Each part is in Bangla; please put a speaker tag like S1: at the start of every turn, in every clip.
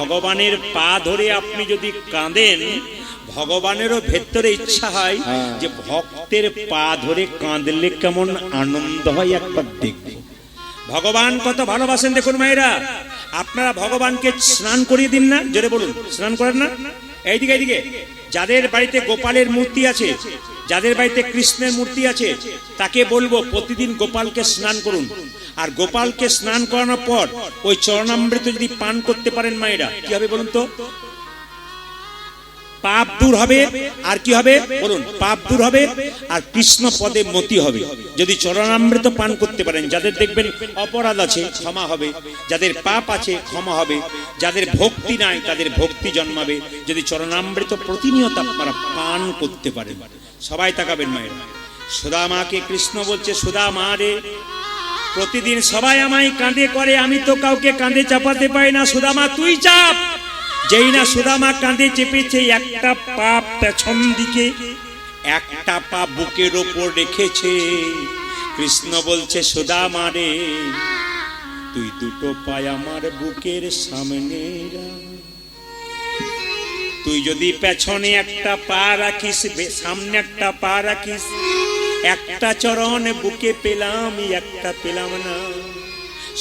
S1: ভগবানের পা ধরে আপনি যদি কাঁদেন, ভগবানেরও ভেতরে ইচ্ছা হয় যে ভক্তের পা ধরে কাঁদলে কেমন আনন্দ হয় একবার দেখব। ভগবান কত ভালোবাসেন দেখুন মায়েরা। আপনারা ভগবানকে স্নান করিয়ে দিন না, জোরে বলুন, স্নান করেন না? এইদিকে এইদিকে যাদের বাড়িতে গোপালের মূর্তি আছে, যাদের বাড়িতে কৃষ্ণের মূর্তি আছে, তাকে বলবো প্রতিদিন গোপালকে স্নান করুন। আর গোপালকে স্নান করানোর পর ওই চরণামৃত যদি পান করতে পারেন মায়েরা, কি হবে বলুন তো? পাপ দূর হবে। আর কি হবে বলুন? পাপ দূর হবে আর কৃষ্ণ পদে মতি হবে যদি চরণামৃত পান করতে পারেন। যাদের দেখবেন অপরাধ আছে ক্ষমা হবে, যাদের পাপ আছে ক্ষমা হবে, যাদের ভক্তি নাই তাদের ভক্তি জন্মাবে যদি চরণামৃত প্রতিনিয়ত আপনারা পান করতে পারেন। সবাই তাকাবেন মায়ের। সুদামাকে কৃষ্ণ বলছে, সুদামা রে, প্রতিদিন সবাই আমায় কাঁধে করে, আমি তো কাউকে কাঁধে চাপাতে পারি না, সুদামা তুই চাপ। যেই না সুদামা কাঁধে চেপেছে, একটা পা পেছন দিকে, একটা পা বুকের ওপর রেখেছে। কৃষ্ণ বলছে, সুদামা রে, তুই দুটো পায় আমার বুকের সামনে রাখ। তুই যদি পেছনে একটা পা রাখিস, সামনে একটা পা রাখিস, একটা চরণ বুকে পেলাম, একটা পেলাম না।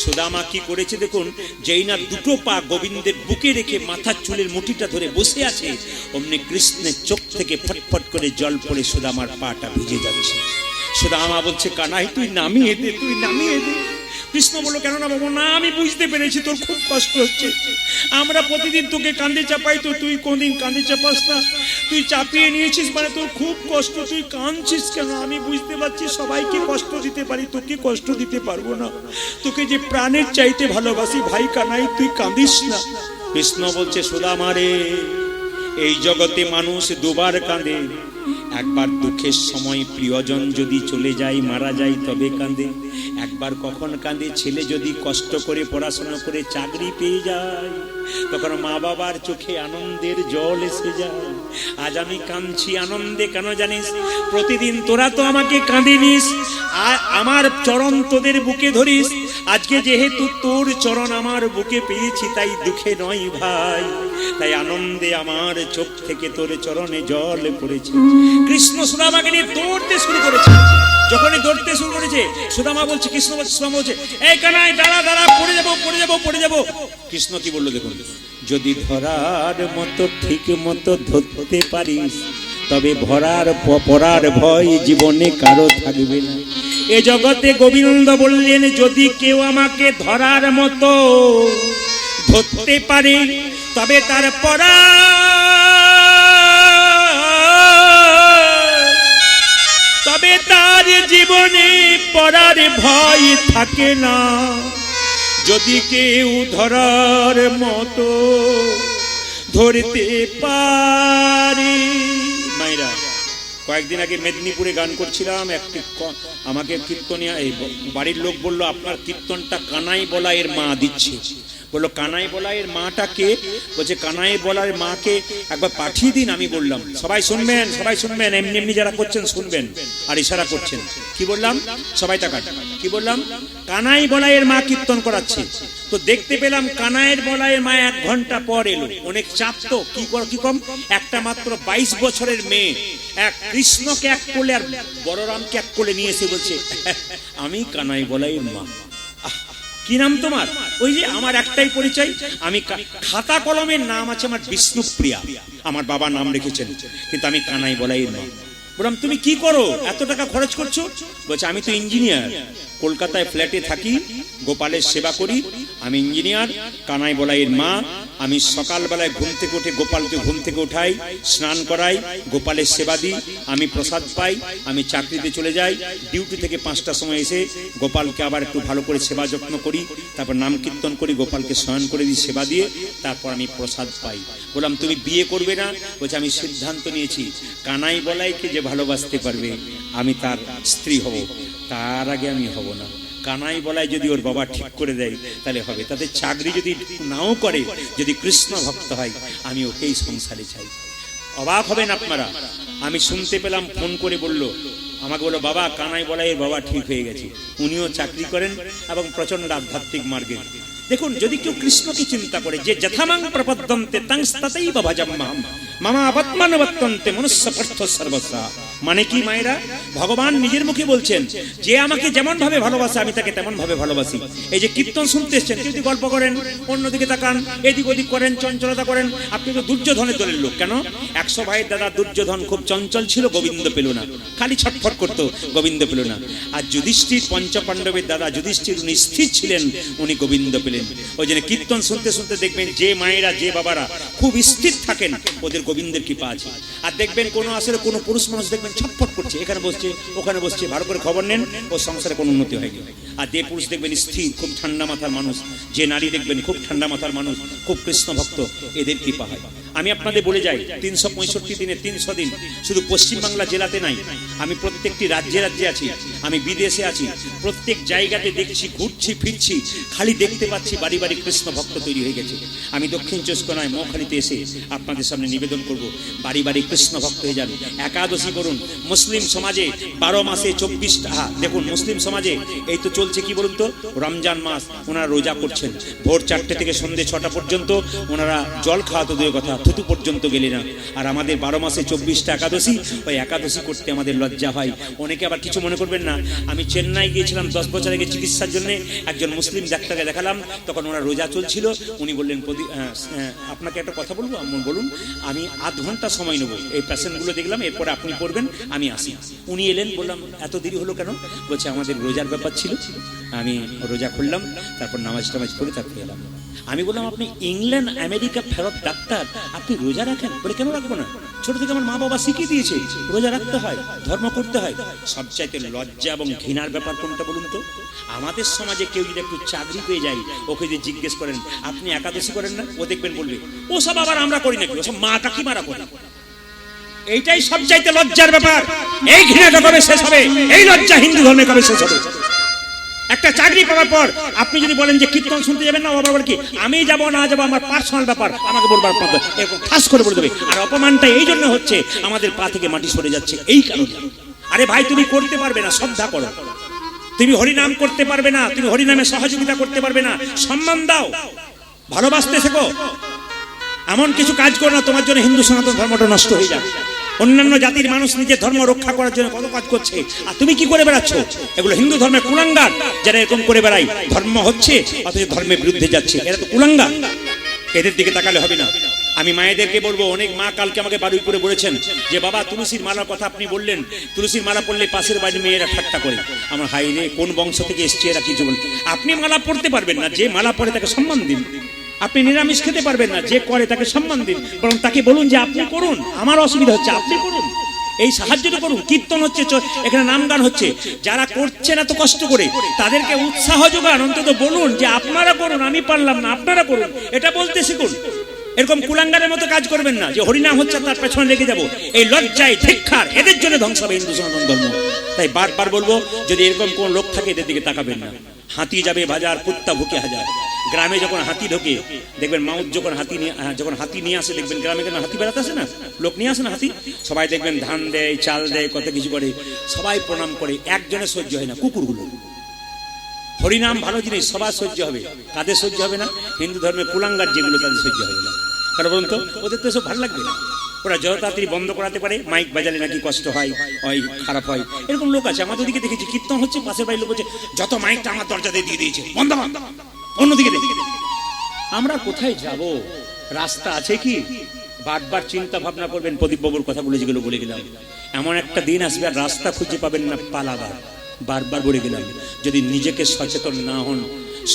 S1: সুদামা কি করেছে দেখুন, যেই না দুটো পা গোবিন্দের বুকে রেখে মাথার চুলের মুঠিটা ধরে বসে আছে, অমনি কৃষ্ণের চোখ থেকে ফটফট করে জল পড়ে সুদামার পাটা ভিজে যাচ্ছে। সুদামা বলছে, কানাই তুই নামিয়ে দে, তুই নামিয়ে দে। কৃষ্ণ বললো, কেন না বাবু? না, আমি বুঝতে পেরেছি তোর খুব কষ্ট হচ্ছে। আমরা প্রতিদিন তোকে কাঁধে চাপাই, তো তুই কোনদিন কাঁধে চাপাস না। তুই চাপিয়ে নিয়েছিস মানে তোর খুব কষ্ট, তুই কাঁদছিস কেন? আমি বুঝতে পারছি সবাইকে কষ্ট দিতে পারি, তোকে কষ্ট দিতে পারবো না। তোকে যে প্রাণের চাইতে ভালোবাসি ভাই কানাই, তুই কাঁদিস না। কৃষ্ণ বলছে, সুদামা রে, এই জগতে মানুষ দুবার কাঁদে। একবার দুঃখের সময় প্রিয়জন যদি চলে যায়, মারা যায়, তবে কাঁদে। একবার কখন কাঁদে? ছেলে যদি কষ্ট করে পড়াশোনা করে চাকরি পেয়ে যায়, তখন মা বাবার চোখে আনন্দের জল এসে যায়। আজ আমি কাঁদছি আনন্দে, কেন জানিস? প্রতিদিন তোরা তো আমাকে কাঁদিনিস, আর আমার চরণ তোদের বুকে ধরিস। আজকে যেহেতু তোর চরণ আমার বুকে পেয়েছি, তাই দুঃখে নয় ভাই, তাই আনন্দে আমার চোখ থেকে তোর চরণে জল পড়েছে। কৃষ্ণ সুদামাকে নিয়ে দৌড়তে শুরু করেছে। যখনই দৌড়তে শুরু করেছে, সুদামা বলছে, কৃষ্ণ বলছে, সুদামা বলছে, এই কানাই দাঁড়া দাঁড়া, পড়ে যাবো পড়ে যাবো পড়ে যাবো। কৃষ্ণ কি বললো দেখুন, যদি ধরার মতো ঠিক মতো ধরতে পারিস, তবে পড়ার ভয় জীবনে কারো থাকবে না। এ জগতে গোবিন্দ বললেন, যদি কেউ আমাকে ধরার মতো ধরতে পারে, তবে তার পড়া, তবে তার জীবনে পড়ার ভয় থাকে না। যদি কেউ ধরার মতো ধরতে পারে। মাইরা, কয়েকদিন আগে মেদিনীপুরে গান করছিলাম, একটি আমাকে কীর্তনিয়া বাড়ির লোক বললো, আপনার কীর্তনটা কানাই বলাইয়ের মা দিচ্ছে। বললো, কানাই বলাইয়ের মাটা কে? বলছে, কানাই বলাইয়ের মাকে একবার পাঠিয়ে দিন। আমি বললাম, সবাই শুনবেন, সবাই শুনবেন, এমনি এমনি যারা করছেন শুনবেন আর ইশারা করছেন। কি বললাম? সবাই তাকান। কি বললাম? কানাই বলাইয়ের মা কীর্তন করাচ্ছে। তো দেখতে পেলাম কানাইয়ের বলাইয়ের মা 1 ঘন্টা পর এলো। অনেক চাপ তো, কি কম, একটা মাত্র 22 বছরের মেয়ে এক কৃষ্ণকে এক কোলে আর বলরামকে এক কোলে নিয়ে এসে বলছে, আমি কানাই বলাইয়ের মা। কি নাম তোমার? ওই যে আমার একটাই পরিচয়, আমি খাতা কলমের নাম আছে আমার বিষ্ণুপ্রিয়া, আমার বাবা নাম রেখেছেন, কিন্তু আমি কানাই বলাইয়ের মা। বললাম, তুমি কি করো, এত টাকা খরচ করছো? বলছে, আমি তো ইঞ্জিনিয়ার, কলকাতায় ফ্ল্যাটে থাকি, গোপালের সেবা করি, আমি ইঞ্জিনিয়ার, কানাই বলাইয়ের মা। আমি সকালবেলায় ঘুম থেকে উঠে গোপালকে ঘুম থেকে উঠাই, স্নান করাই, গোপালের সেবা দিই, আমি প্রসাদ পাই, আমি চাকরিতে চলে যাই, ডিউটি থেকে 5টার সময় এসে গোপালকে আবার একটু ভালো করে সেবা যত্ন করি, তারপর নাম কীর্তন করি, গোপালকে শয়ন করে দিই সেবা দিয়ে, তারপর আমি প্রসাদ পাই। বললাম, তুমি বিয়ে করবে না? বলছে, আমি সিদ্ধান্ত নিয়েছি, কানাই বলাইকে যে ভালোবাসতে পারবে আমি তার স্ত্রী হব, তার আগে আমি হব না। কানাই বলাই যদি ওর বাবা ঠিক করে দেয় তাহলে হবে, তাতে চাকরি যদি নাও করে, যদি কৃষ্ণ ভক্ত হয়, আমি ওকেই সংসারে চাই। অবাক হবেন আপনারা, আমি শুনতে পেলাম ফোন করে বলল, আমাকে বললো, বাবা কানাই বলাইয়ের বাবা ঠিক হয়ে গেছে, উনিও চাকরি করেন এবং প্রচন্ড আধ্যাত্মিক মার্গে। দেখুন, যদি কেউ কৃষ্ণকে চিন্তা করে যে যথামাং প্রপদ্যন্তে তাংস্তাতেইব ভজাম্যহম মামা আবত্মানবত্তন্তে মনুষ্য পার্থ সর্বস্যা। মানে কি মায়েরা, ভগবান নিজের মুখে বলছেন যে আমাকে যেমন ভাবে ভালোবাসে আমি তাকে তেমন ভাবে ভালোবাসি। এই যে কীর্তন শুনতে এসছেন, কেউ যদি গল্প করেন, অন্যদিকে তাকান, এদিক ওদিক করেন, চঞ্চলতা করেন, আপনি তো দুর্যোধনের দলের লোক। কেন? 100 ভাইয়ের দাদা দুর্যোধন খুব চঞ্চল ছিল, গোবিন্দ পেল না, খালি ছটফট করতো, গোবিন্দ পেল না। আর যুধিষ্ঠির, পঞ্চপাণ্ডবের দাদা যুধিষ্ঠির, উনি স্থির ছিলেন, উনি গোবিন্দ পেলেন। ওই জন্য কীর্তন শুনতে শুনতে দেখবেন যে মায়েরা, যে বাবারা খুব স্থির থাকেন, ওদের গোবিন্দের কৃপা আছে। আর দেখবেন কোনো আসলে কোনো পুরুষ মানুষ দেখবেন ছটফট করছে, এখানে বসছে ওখানে বসছে, ভালো করে খবর নেন, ও সংসারে কোনো উন্নতি হয়নি। আর যে পুরুষ দেখবেন স্থির, খুব ঠান্ডা মাথার মানুষ, যে নারী দেখবেন খুব ঠান্ডা মাথার মানুষ, খুব কৃষ্ণ ভক্ত, এদের কৃপা হয়। আমি আপনাদের বলে যাই, 365 দিনে 300 দিন শুধু পশ্চিমবাংলা জেলাতে নাই, আমি প্রত্যেকটি রাজ্যে রাজ্যে আছি, আমি বিদেশে আছি, প্রত্যেক জায়গাতে দেখছি, ঘুরছি ফিরছি, খালি দেখতে পাচ্ছি বাড়ি বাড়ি কৃষ্ণ ভক্ত তৈরি হয়ে গেছে। আমি দক্ষিণ চব্বিশ পরগনায় মৌখালিতে এসে আপনাদের সামনে নিবেদন করব, বাড়ি বাড়ি কৃষ্ণ ভক্ত হয়ে যান, একাদশী করুন। মুসলিম সমাজে 12 মাসে 24টা, দেখুন মুসলিম সমাজে এই তো চলছে কি বলুন তো, রমজান মাস, ওনারা রোজা করছেন, ভোর 4টে থেকে সন্ধ্যে 6টা পর্যন্ত ওনারা জল খাওয়া তো দূরের কথা, থুতু পর্যন্ত গেলে না। আর আমাদের 12 মাসে 24টা একাদশী, ওই একাদশী করতে আমাদের লজ্জা হয়। অনেকে আবার কিছু মনে করবেন না, আমি চেন্নাই গিয়েছিলাম 10 বছর আগে চিকিৎসার জন্য, একজন মুসলিম ডাক্তারকে দেখালাম, তখন ওনার রোজা চলছিল, উনি বললেন আপনাকে একটা কথা বলবো, বলুন। আমি আধ ঘন্টা সময় নেবো, এই পেশেন্টগুলো দেখলাম, এরপরে আপনি করবেন, আমি আসি। উনি এলেন, বললাম এত দেরি হলো কেন? বলছে আমাদের রোজার ব্যাপার ছিল, আমি রোজা করলাম, তারপর নামাজ টামাজ করে তারপরে এলাম। আমি বললাম আপনি ইংল্যান্ড আমেরিকা ফেরত ডাক্তার, আপনি রোজা রাখেন? বলে কেন রাখবো না, ছোট থেকে আমার মা বাবা শিখিয়ে দিয়েছে রোজা রাখতে হয়, ধর্ম করতে হয়। সবচাইতে লজ্জা এবং ঘৃণার ব্যাপার কোনটা বলুন তো? আমাদের সমাজে কেউ যদি একটু চাকরি পেয়ে যায়, ওকে যদি জিজ্ঞেস করেন আপনি একাদশী করেন না, ও দেখবেন বলবে ও সব আবার আমরা করি নাকি, ওসব মা কাকিমারা করে। এইটাই সবচাইতে লজ্জার ব্যাপার। এই ঘৃণাটা কবে শেষ হবে? এই লজ্জা হিন্দু ধর্মে কবে শেষ হবে? একটা চাকরি পাওয়ার পর আপনি যদি বলেন যে কীর্তন শুনতে যাবেন না, বাবা বলে কি আমি যাবো না যাবো আমার পার্সোনাল ব্যাপার, আমাকে বলবার এরকম ঠাস করে বলে দেবে। আর অপমানটা এই জন্য হচ্ছে, আমাদের পা থেকে মাটি সরে যাচ্ছে এই কারণে। আরে ভাই, তুমি করতে পারবে না, শ্রদ্ধা করো। তুমি হরিনাম করতে পারবে না, তুমি হরিনামে সহযোগিতা করতে পারবে না, সম্মান দাও, ভালোবাসতে শেখো। এমন কিছু কাজ করো না তোমার জন্য হিন্দু সনাতন ধর্মটা নষ্ট হয়ে যাবে। অন্যান্য জাতির মানুষ নিজের ধর্ম রক্ষা করার জন্য কত কাজ করছে, আর তুমি কি করে বেড়াচ্ছ? এগুলো হিন্দু ধর্মের কুলাঙ্গার, যারা এরকম করে বেড়ায়, ধর্ম হচ্ছে অথচ ধর্মের বিরুদ্ধে যাচ্ছে, এরা তো কুলাঙ্গার। এদের দিকে তাকালে হবে না। আমি মায়েদেরকে বলবো, অনেক মা কালকে আমাকে বাড়ি করে বলেছেন যে বাবা তুলসীর মালার কথা আপনি বললেন, তুলসীর মালা পড়লে পাশের বাড়ির মেয়েরা ঠাট্টা করে। আমার হাই রে, কোন বংশ থেকে এসছে এরা কিছু বলতে? আপনি মালা পড়তে পারবেন না, যে মালা পড়ে তাকে সম্মান দিন। আপনি নিরামিষ খেতে পারবেন না, যে করে তাকে সম্মান দিন, বরং তাকে বলুন যে আপনি করুন, আমার অসুবিধা হচ্ছে আপনি করুন, এই সাহায্যটা করুন। কীর্তন হচ্ছে, এখানে নাম গান হচ্ছে, যারা করছেন এত কষ্ট করে তাদেরকে উৎসাহ যোগান, অন্তত বলুন যে আপনারা করুন, আমি পারলাম না আপনারা করুন, এটা বলতে শিখুন। এরকম কুলাঙ্গারের মতো কাজ করবেন না যে হরিনাম হচ্ছে তার পেছনে লেগে যাব। এই লজ্জায় ধিক্কার, এদের জন্য ধ্বংস হবে হিন্দু সনাতন ধর্ম। তাই বারবার বলবো, যদি এরকম কোন লোক থাকে এদের দিকে তাকাবেন না। হাতি যাবে বাজার, কুত্তা ভুকে হাজার। গ্রামে যখন হাতি ঢোকে দেখবেন, মাউত যখন হাতি নিয়ে আসে, দেখবেন গ্রামে কেন হাতি বেড়াতে আসে না, লোক নিয়ে আসে না হাতি, সবাই দেখবেন ধান দেয়, চাল দেয়, কত কিছু করে, সবাই প্রণাম করে। একজনের সহ্য হয় না, কুকুরগুলো। হরিনাম ভালো জিনিস, সবার সহ্য হবে, কাদের সহ্য হবে না? হিন্দু ধর্মের কুলাঙ্গার যেগুলো, তাদের সহ্য হবে না। কারণ বলুন তো, ওদের তো সব ভালো লাগবে না। ওরা যত তাড়াতাড়ি বন্ধ করাতে পারে, মাইক বাজালে নাকি কষ্ট হয়, খারাপ হয়, এরকম লোক আছে। আমাদের দিকে দেখেছি, কীর্তন হচ্ছে, পাশের বাড়ির লোক হচ্ছে, যত মাইকটা আমার দরজাতে দিয়ে দিয়েছে, বন্ধ বন্ধ, অন্যদিকে দেখি। আমরা কোথায় যাব? রাস্তা আছে কি? বারবার চিন্তা ভাবনা করবেন। প্রদীপ বাবুর কথাগুলো যেগুলো বলে গেলাম, এমন একটা দিন আসবে আর রাস্তা খুঁজে পাবেন না, পালাবার। বারবার বলে গেলাম, যদি নিজেকে সচেতন না হন,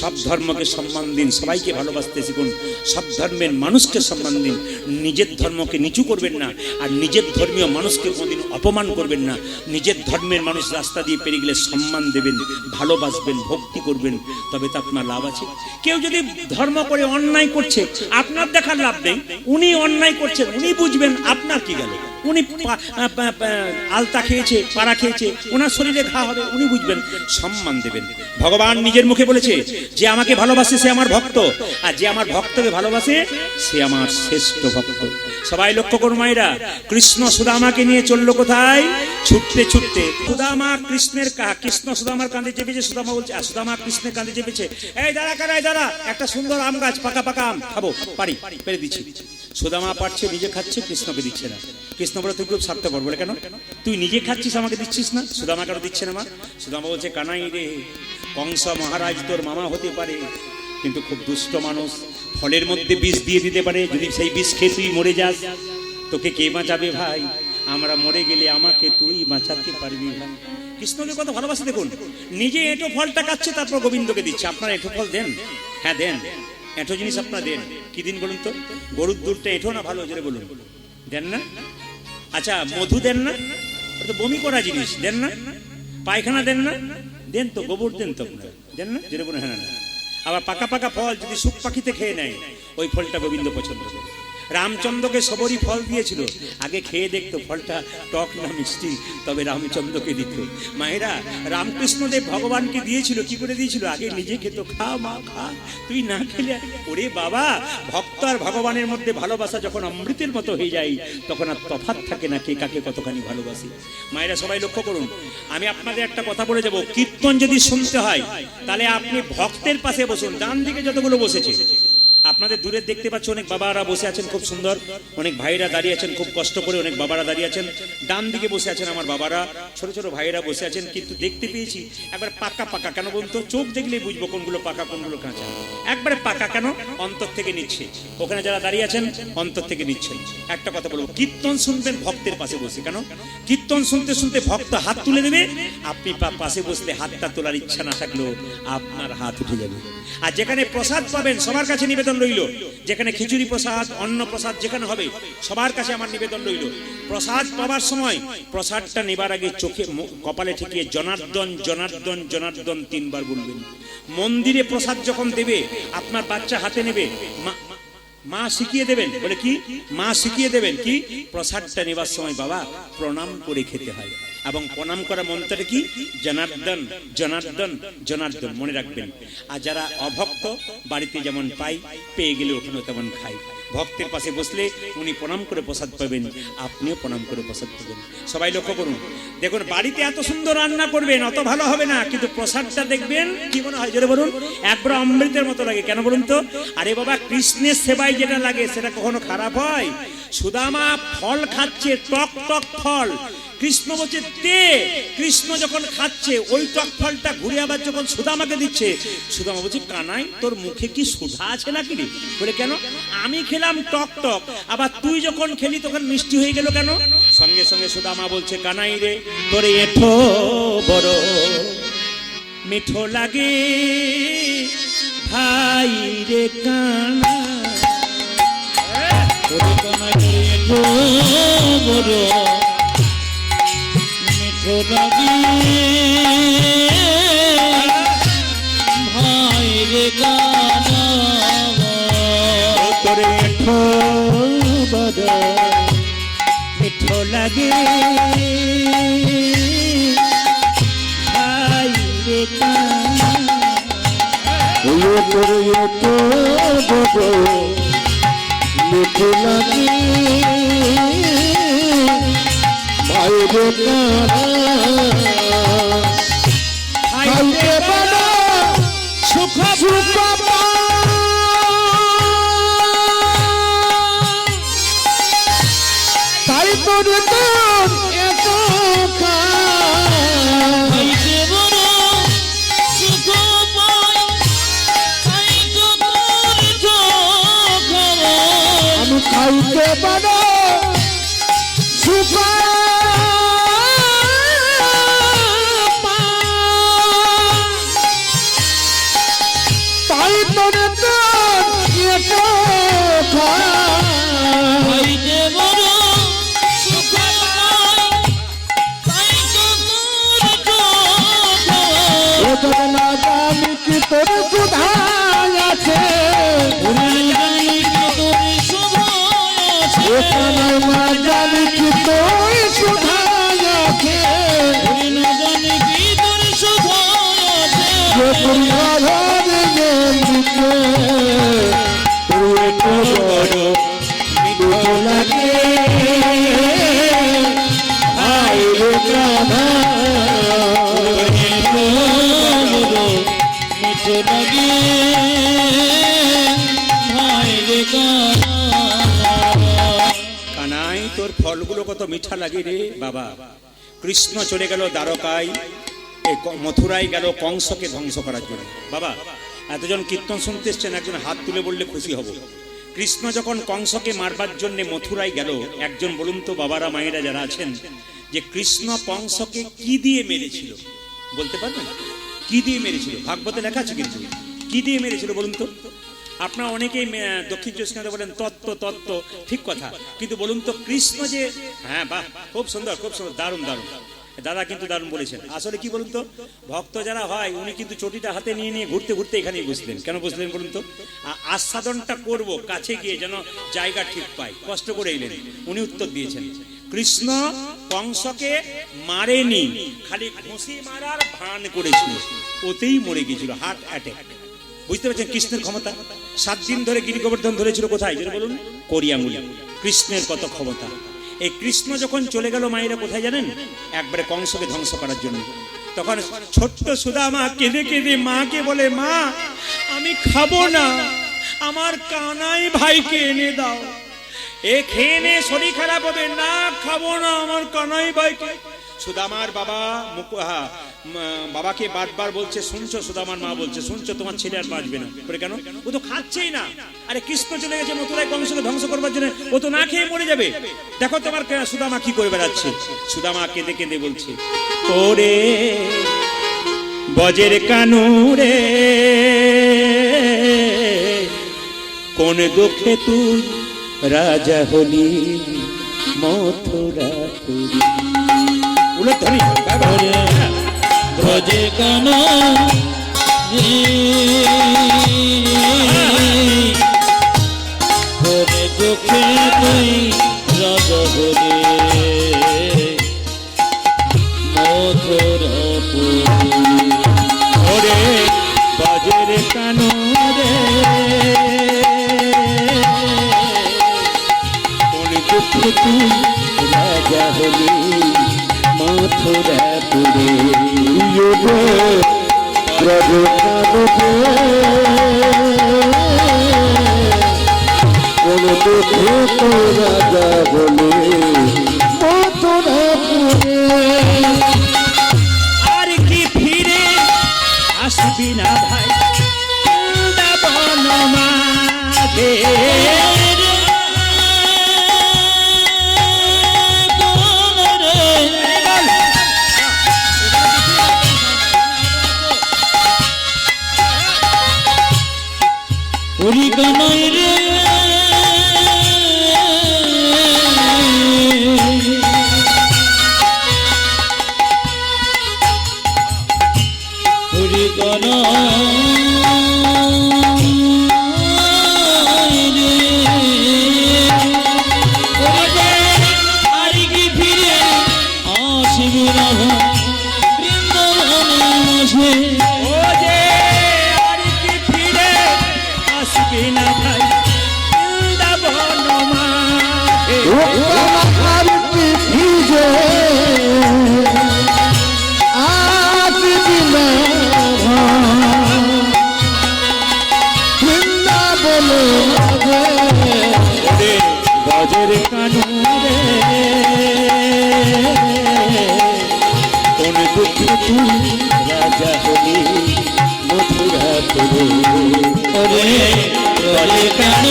S1: সব ধর্মকে সম্মান দিন, সবাইকে ভালোবাসতে শিখুন, সব ধর্মের মানুষকে সম্মান দিন, নিজের ধর্মকে নিচু করবেন না, আর নিজের ধর্মীয় মানুষকে কোনোদিন অপমান করবেন না। নিজের ধর্মের মানুষ রাস্তা দিয়ে পেরিয়ে গেলে সম্মান দেবেন, ভালোবাসবেন, ভক্তি করবেন, তবে তো আপনার লাভ আছে। কেউ যদি ধর্ম করে অন্যায় করছে, আপনার দেখার লাভ নেই, উনি অন্যায় করছেন, উনি বুঝবেন, আপনার কি গেল? উনি আলতা খেয়েছে, পাড়া খেয়েছে, ওনার শরীরে ঘা হবে, উনি বুঝবেন, সম্মান দেবেন। ভগবান নিজের মুখে বলেছে, যে আমাকে ভালোবাসে সে আমার ভক্ত, আর যে আমার ভক্তকে ভালোবাসে সে আমার শ্রেষ্ঠ ভক্ত। সবাই লক্ষ্য করুন মায়েরা, কৃষ্ণ সুদামাকে নিয়ে চললো কোথায়? ছুটতে ছুটতে। সুদামা কৃষ্ণের কৃষ্ণ সুদামার কাঁধে চেপেছে। সুদামা বলছে, সুদামা কৃষ্ণের কাঁধে চেপেছে, এই দাঁড়া কারাই দাঁড়া, একটা সুন্দর আম গাছ, পাকা পাকা আম খাবো, পারি, পেরে দিচ্ছি। সুদামা পারছে, নিজে খাচ্ছে, কৃষ্ণকে দিচ্ছে না। কৃষ্ণ বলে, তুই খুব স্বার্থপর। বলে, কেন? তুই নিজে খাচ্ছিস, আমাকে দিচ্ছিস না? সুদামা কেন দিচ্ছে না মা? সুদামা বলছে, কানাই রে, কংস মহারাজ তোর মামা হতে পারে, কিন্তু খুব দুষ্ট মানুষ, ফলের মধ্যে বিষ দিয়ে দিতে পারে, যদি সেই বিষ খেয়ে তুই মরে যাস, তোকে কে বাঁচাবে ভাই? আমরা মরে গেলে আমাকে তুই বাঁচাতে পারবি ভাই। কৃষ্ণকে কত ভালোবাসে দেখুন, নিজে এঁটো ফলটা খাচ্ছে, তারপর গোবিন্দকে দিচ্ছে। আপনারা এঁটো ফল দেন? হ্যাঁ দেন, এঁটো জিনিস আপনারা দেন। কি দিন বলুন তো? গরুর দুধটা এঁটো না ভালো, জোরে বলুন, দেন না? আচ্ছা, মধু দেন না? ওটা তো বমি করা জিনিস, দেন না? পায়খানা দেন না? দেন তো, গোবর দেন তো আপনারা, দেন না? জোরে বলুন, হ্যাঁ না? আবার পাকা পাকা ফল যদি সুখ পাখিতে খেয়ে নেয়, ওই ফলটা গোবিন্দ পছন্দ করে। রামচন্দ্রকে সবরই ফল দিয়েছিল, আগে খেয়ে দেখতো ফলটা টক না মিষ্টি, তবে রামচন্দ্রকে দিত। মায়েরা, রামকৃষ্ণদেব ভগবানকে দিয়েছিল, কি করে দিয়েছিল? আগে নিজে খেত, খা মা খা, তুই না খেলে। ওরে বাবা, ভক্ত আর ভগবানের মধ্যে ভালোবাসা যখন অমৃতের মতো হয়ে যায়, তখন আর তফাৎ থাকে না কে কাকে কতখানি ভালোবাসি। মায়েরা সবাই লক্ষ্য করুন, আমি আপনাদের একটা কথা বলে যাব, কীর্তন যদি শুনতে হয় তাহলে আপনি ভক্তের পাশে বসুন। ডান দিকে যতগুলো বসেছে, আপনাদের দূরে দেখতে পাচ্ছ অনেক বাবারা বসে আছেন, খুব সুন্দর, অনেক ভাইরা দাঁড়িয়ে আছেন খুব কষ্ট করে, অনেক বাবারা দাঁড়িয়ে আছেন। ডান দিকে বসে আছেন আমার বাবারা, ছোট ছোট ভাইয়েরা বসে আছেন, কিন্তু দেখতে পেয়েছি একবার পাকা পাকা। কেন বলুন তো? চোখ দেখলেই বুঝবো কোনগুলো পাকা কোনগুলো কাঁচা। একবারে পাকা কেন? অন্তর থেকে নিচ্ছে। ওখানে যারা দাঁড়িয়ে আছেন অন্তর থেকে নিচ্ছেন। একটা কথা বলবো, কীর্তন শুনবেন ভক্তের পাশে বসে। কেন? কীর্তন শুনতে শুনতে ভক্ত হাত তুলে দেবে, আপনি পাশে বসলে হাতটা তোলার ইচ্ছা না থাকলেও আপনার হাত উঠে যাবে। আর যেখানে প্রসাদ পাবেন, সবার কাছে নিবেদন রইল, যেখানে খিচুড়ি প্রসাদ, অন্ন প্রসাদ যেখানে হবে, সবার কাছে আমার নিবেদন রইল, প্রসাদ পাবার সময় প্রসাদটা নেবার আগে চোখে কপালে ঠেকিয়ে জনার্দন জনার্দন জনার্দন 3 বার বলবেন। মন্দিরে প্রসাদ যখন দেবে, আপনার বাচ্চা হাতে নেবে, মা শিখিয়ে দেবেন। বলে কি? মা শিখিয়ে দেবেন কি? প্রসাদটা নেবার সময় বাবা প্রণাম করে খেতে হয়, এবং প্রণাম করা মন্ত্রটা কি? জনার্দন জনার্দন জনার্দন, মনে রাখবেন। আর যারা অভক্ত, বাড়িতে যেমন পাই, পেয়ে গেলে ওখানে তেমন খাই। ভক্তের পাশে বসলে উনি প্রণাম করে প্রসাদ পাবেন, আপনিও প্রণাম করে প্রসাদ পাবেন। সবাই লক্ষ্য করুন, দেখুন বাড়িতে এত সুন্দর রান্না করবেন, অত ভালো হবে না, কিন্তু প্রসাদটা দেখবেন কি মনে হয়? জোরে বলুন, একবার অমৃতের মতো লাগে। কেন বলুন তো? আরে বাবা, কৃষ্ণের সেবায় যেটা লাগে সেটা কখনো খারাপ হয়? সুদামা ফল খাচ্ছে, টক টক ফল, কৃষ্ণ বলছে দে। কৃষ্ণ যখন খাচ্ছে, ওই টক ফলটা ঘুরে আবার যখন সুদামাকে দিচ্ছে, সুদামা বলছে, কানাই তোর মুখে কি সুধা আছে নাকি রে? বলে, কেন? আমি খেলাম টক টক, আবার তুই যখন খেলি তখন মিষ্টি হয়ে গেল কেন? সঙ্গে সঙ্গে সুদামা বলছে, কানাই রে, তোরে এঠো বড় মিঠো লাগে ভাই রে কানা, তোরে কানাই রে এঠো বড় মিঠো লাগে ভাই রে কানা, তোরে এঠো বড় মিঠো লাগে ভাই রে কানা, তোরে এঠো বড় মিঠো লাগে ভাই রে কানা, খাইতে পারো সুখ সুখ তাই তোরে তোর এত খাইতে পারো সুখ পাই, তাই তো তোর আমি খাইতে পারো সুখ তাই তোরে তোর এত খাইতে পারো সুখ পাই, তাই তো তোর না জানি কি তোর সুধা আছে, জানি কি তোর সুধা আছে, না জানি কি তোর ফলগুলো কত মিঠা লাগে রে বাবা। কৃষ্ণ চলে গেল দ্বারকায়, এই মথুরায় গেল কংসকে ধ্বংস করার জন্য। বাবা এতজন কীর্তন শুনতে এসছেন, একজন হাত তুলে বললে খুশি হব। কৃষ্ণ যখন কংসকে মারবার জন্য মথুরায় গেল, একজন বলুন তো বাবারা মায়েরা যারা আছেন, যে কৃষ্ণ কংসকে কি দিয়ে মেরেছিল বলতে পারবেন? কি দিয়ে মেরেছিল? ভাগবতে লেখা আছে, কিন্তু কি দিয়ে মেরেছিল বলুন তো? আপনারা অনেকেই দক্ষিণ চব্বিশ পরগনাতে বলেন তত্ত্ব তত্ত্ব, ঠিক কথা, কিন্তু বলুন তো কৃষ্ণ যে, হ্যাঁ বাহ, খুব সুন্দর খুব সুন্দর, দারুণ দারুণ দাদা, কিন্তু দারুণ বলেছেন। আসলে কি বলুন তো, ভক্ত যারা হয় উনি কিন্তু চটিটা হাতে নিয়ে নিয়ে ঘুরতে ঘুরতে এখানেই বসলেন। কেন বসলেন বলুন তো? আস্বাদনটা করব কাছে গিয়ে, যেন জায়গা ঠিক পাই, কষ্ট করে এলেন। উনি উত্তর দিয়েছেন, কৃষ্ণ কংসকে মারেনি, খালি ঘুষি মারার ভান করেছিল, ওতেই মরে গিয়েছিল, হার্ট অ্যাটাক। বুঝতে পারছেন কৃষ্ণের ক্ষমতা? 7 দিন ধরে গিরি গোবর্ধন ধরেছিল কোথায় যেটা বলুন? করিয়াঙ্গুলি। কৃষ্ণের কত ক্ষমতা! এই কৃষ্ণ যখন চলে গেল মায়েরা কোথায় জানেন? একবারে কংসকে ধ্বংস করার জন্য। তখন ছোট্ট সুদামা কেঁদে কেঁদে মাকে বলে, মা আমি খাবো না, আমার কানাই ভাইকে এনে দাও, এ খেয়ে নে শরীর খারাপ হবে, না খাবো না আমার কানাই ভাইকে। সুদামার বাবা বাবাকে বারবার বলছে, শুনছো? সুদামার মা বলছে, শুনছো তোমার ছেলে আর বাঁচবে না। করে কেন? ও তো খাচ্ছেই না। আরে কৃষ্ণ চলে গেছে মথুরায় কংসকে ধ্বংস করবার জন্য, ও তো না খেয়ে মরে যাবে। দেখো তোমার সুদামা কি করে বেড়াচ্ছে। সুদামা কেঁদে কেঁদে বলছে, ওরে বজের কানুরে, কোন দুঃখে তুই রাজা হলি মথুরাপুরী। উলধ্বনি
S2: ব্রজে কান দুঃখে তুই রাজা হলে মথুরাপুরী।
S1: ওরে বজের কানুরে, কোন দুঃখে তুই রাজা হলি মথুরাপুরী।
S3: কোন দুঃখে তো রাজা বলে মথুরাপুরী।
S1: আর কি ফিরে আসবি না ভাই বৃন্দাবন মাঝে,
S2: পুরী কানাই রে পুরী কানাই রে, আর কি ফিরে আসবি না বৃন্দাবনে মাঝে।
S1: ও যে আর কি ফিরে আসবি না ভাই বৃন্দাবন মাঝে।
S3: আর কি ভিজে আসবি না বৃন্দাবনে
S1: ওরে বজের কানুরে, কোন দুঃখে তুই রাজা হলি মথুরাপুরী।
S2: ওরে বলে কেন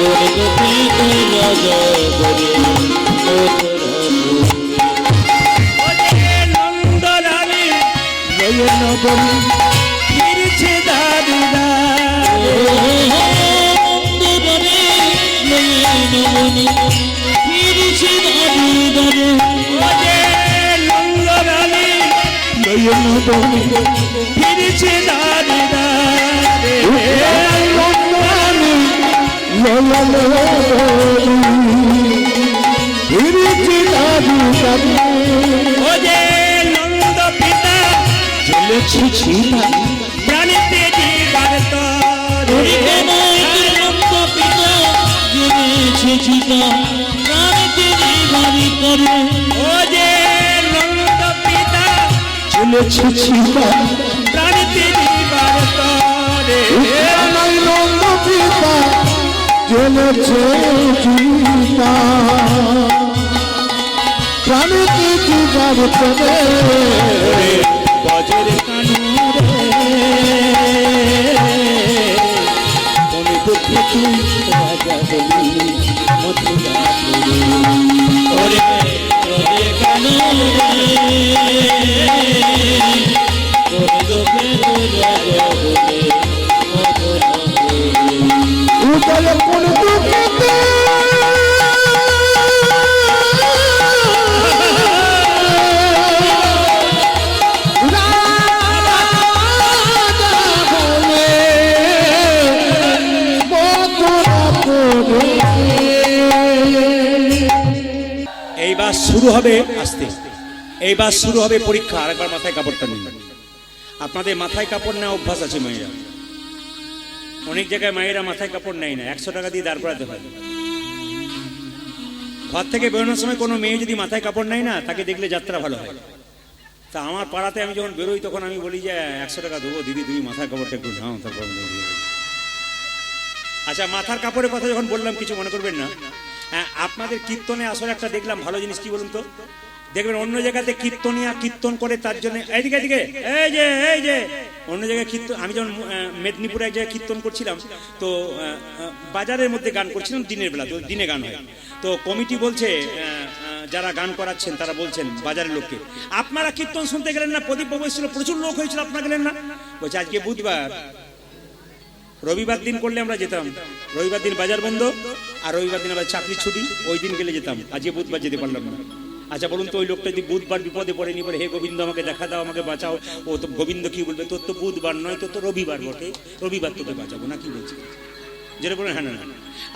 S2: ওরে দুঃখে তুই রাজা বলে মথুরাপুরী।
S1: ওরে নন্দলালে নয়ন বলি ফিরছে দাদু দাদু।
S2: অন্ধকারে নয়নমণি ফিরছে দাঁড়ি দাঁড়ে।
S1: ওরে নন্দলালে নয়ন বলি ফিরছে দাদু দাদু। ওরে নন্দ পিতা
S3: চলেছি ছিলা
S1: প্রাণীতে জীবার তরে।
S2: নন্দ পিতা জেনেছে চিতা প্রাণীতে জীবারি করে।
S1: ও যে নন্দ পিতা
S3: চলেছি ছিলা
S1: প্রাণীতে জীবার তরে।
S3: নন্দ পিতা ঝুলেছে চিতা প্রাণীকে জুগার করে
S1: বজরে
S2: কোন দুঃখে তুই রাজা হলি মথুরাপুরে ওরে তোরে কানু কোন দুঃখে তুই রাজা হলি মথুরাপুরে
S3: উদয় কোন দুঃখেতে
S1: এইবার শুরু হবে আস্তে, এইবার শুরু হবে পরীক্ষা। আরেকবার মাথায় কাপড়টা নিন। আপনাদের মাথায় কাপড় নেওয়া অভ্যাস আছে মেয়েরা, অনেক জায়গায় মায়েরা মাথায় কাপড় নেয় না, 100 টাকা দিয়ে দাঁড় করাতে হয়। ঘর থেকে বেরোনোর সময় কোনো মেয়ে যদি মাথায় কাপড় নেয় না, তাকে দেখলে যাত্রা ভালো হয়। তা আমার পাড়াতে আমি যখন বেরোই তখন আমি বলি যে 100 টাকা দেবো দিদি, তুমি মাথার কাপড়টা একটু নাও, তারপর আমি দিয়ে দেবো। আচ্ছা, মাথার কাপড়ের কথা যখন বললাম কিছু মনে করবেন না। হ্যাঁ, আপনাদের কীর্তনে আসলে একটা দেখলাম ভালো জিনিস, কি বলুন তো? দেখবেন অন্য জায়গাতে কীর্তনিয়া কীর্তন করে, তার জন্য এইদিকে এইদিকে এই যে অন্য জায়গায় কীর্তন। আমি যখন মেদিনীপুরে এক জায়গায় কীর্তন করছিলাম, তো বাজারের মধ্যে গান করছিলাম, দিনের বেলা, তো দিনে গান হয়। তো কমিটি বলছে, যারা গান করাচ্ছেন তারা বলছেন বাজারের লোককে, আপনারা কীর্তন শুনতে গেলেন না? প্রদীপ বাবু এসেছিল, প্রচুর লোক হয়েছিল, আপনারা গেলেন না? বলছে আজকে বুধবার, রবিবার দিন করলে আমরা যেতাম, রবিবার দিন বাজার বন্ধ, আর রবিবার দিন আবার চাকরি ছুটি, ওই দিন গেলে যেতাম, আজকে বুধবার যেতে পারলাম না। আচ্ছা বলুন তো, ওই লোকটা যদি বুধবার বিপদে পড়েনি, বলে হে গোবিন্দ আমাকে দেখা দাও, আমাকে বাঁচাও, ও তো গোবিন্দ কি বলবে, তোর তো বুধবার নয়, তোর তো রবিবার বটে, রবিবার তোকে বাঁচাবো না, কি বলছে? যেটা বলেন হ্যাঁ না।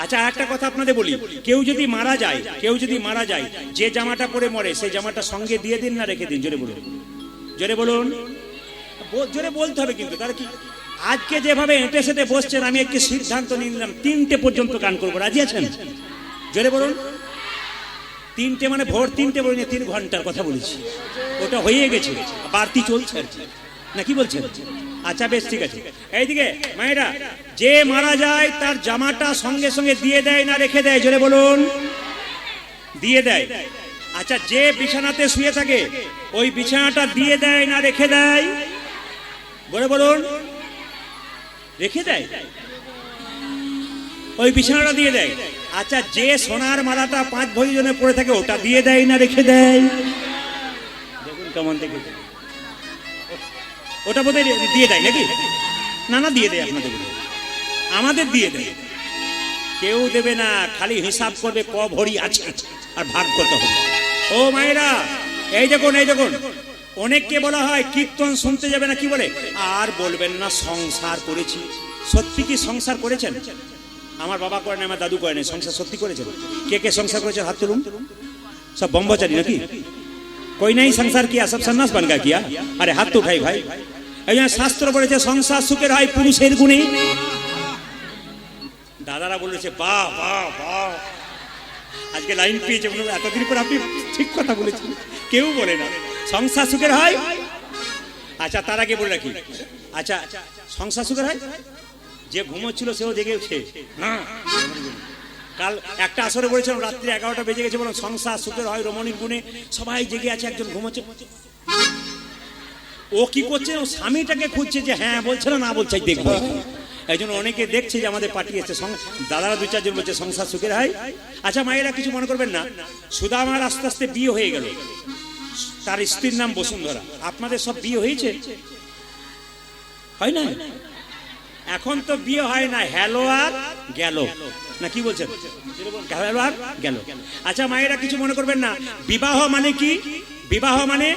S1: আচ্ছা, একটা কথা আপনাদের বলি, কেউ যদি মারা যায়, কেউ যদি মারা যায়, যে জামাটা পরে মরে সেই জামাটা সঙ্গে দিয়ে দিন না রেখে দিন? জোরে বলুন, জোরে বলুন, জোরে বলতে হবে কিন্তু। তার কি আজকে যেভাবে হেঁটে সেটে বসছেন, আমি একটি সিদ্ধান্ত নিয়ে নিলাম, 3টে পর্যন্ত গান করবো, রাজি আছেন? জোরে বলুন। 3টে মানে ভোর 3টে বলিনি, 3 ঘন্টার কথা বলেছি, ওটা হয়ে গেছে, বাড়তি চলছে আর কি, না কি বলছেন? আচ্ছা বেশ, ঠিক আছে। এইদিকে মায়েরা, যে মারা যায় তার জামাটা সঙ্গে সঙ্গে দিয়ে দেয় না রেখে দেয়? জোরে বলুন। দিয়ে দেয়। আচ্ছা, যে বিছানাতে শুয়ে থাকে ওই বিছানাটা দিয়ে দেয় না রেখে দেয়? বলে বলুন। রেখে দেয়, ওই বিছানাটা দিয়ে দেয়। আচ্ছা, যে সোনার মালাটা 5 ভরি জনে পড়ে থাকে ওটা দিয়ে দেয় না রেখে দেয়? দেখুন কেমন দেখে, ওটা বোধহয় দিয়ে দেয় নাকি? না না, দিয়ে দেয় আপনাদের, আমাদের দিয়ে দেয়। কেউ দেবে না, খালি হিসাব করবে ক ভরি আছে আর ভাগ কত হবে। ও মায়েরা, এই দেখুন, এই দেখুন, অনেককে বলা হয় কীর্তন শুনতে যাবে না, কি বলে? আর বলবেন না সংসার করেছি। সত্যি কি সংসার করেছেন? আমার বাবা করে না, আমার দাদু করে না, সংসার সত্যি করেছেন? কে কে সংসার করেছেন হাত তুলুন। সব ব্রহ্মচারী নাকি? कोई नहीं संसार किया, सब सन्यास बन गया किया? अरे हाथ तो उठाई भाई। शास्त्र বলেছে সংসার সুখের হয় পুরুষের গুণে। দাদারা বলেছে বাহ বাহ বাহ, আজকে লাইন পেয়েছে। এতদিন পর আপনি ঠিক কথা বলেছেন, কেউ বলে না সংসার সুখের হয়। আচ্ছা, তার আগে বলে রাখি, আচ্ছা সংসার সুখের হয়, যে ঘুমোচ্ছিল সেও জেগে উঠছে। কাল একটা আসরে বলেছিলাম, রাত্রি 11টা বেজে গেছে, বললাম সংসার সুখের হয় রমণীর গুণে। সবাই জেগে আছে, একজন ঘুমোচ্ছে। ও কি করছে? ও স্বামীটাকে খুঁজছে যে হ্যাঁ বলছে না বলছে দেখবো। এই জন্য অনেকে দেখছে যে আমাদের পার্টি এসছে, দাদারা 2-4 জন বলছে সংসার সুখের হয়। আচ্ছা মায়েরা, কিছু মনে করবেন না, সুদামার আস্তে আস্তে বিয়ে হয়ে গেল, তার স্ত্রীর নাম বসুন্ধরা। আপনাদের সব বিয়ে হয়েছে? হয় না? এখন তো বিয়ে হয় না, হ্যালো আর গেল, না কি বলছেন? হ্যালো আর গেল। আচ্ছা মায়েরা, কিছু মনে করবেন না, বিবাহ মানে কি? বিবাহ মানে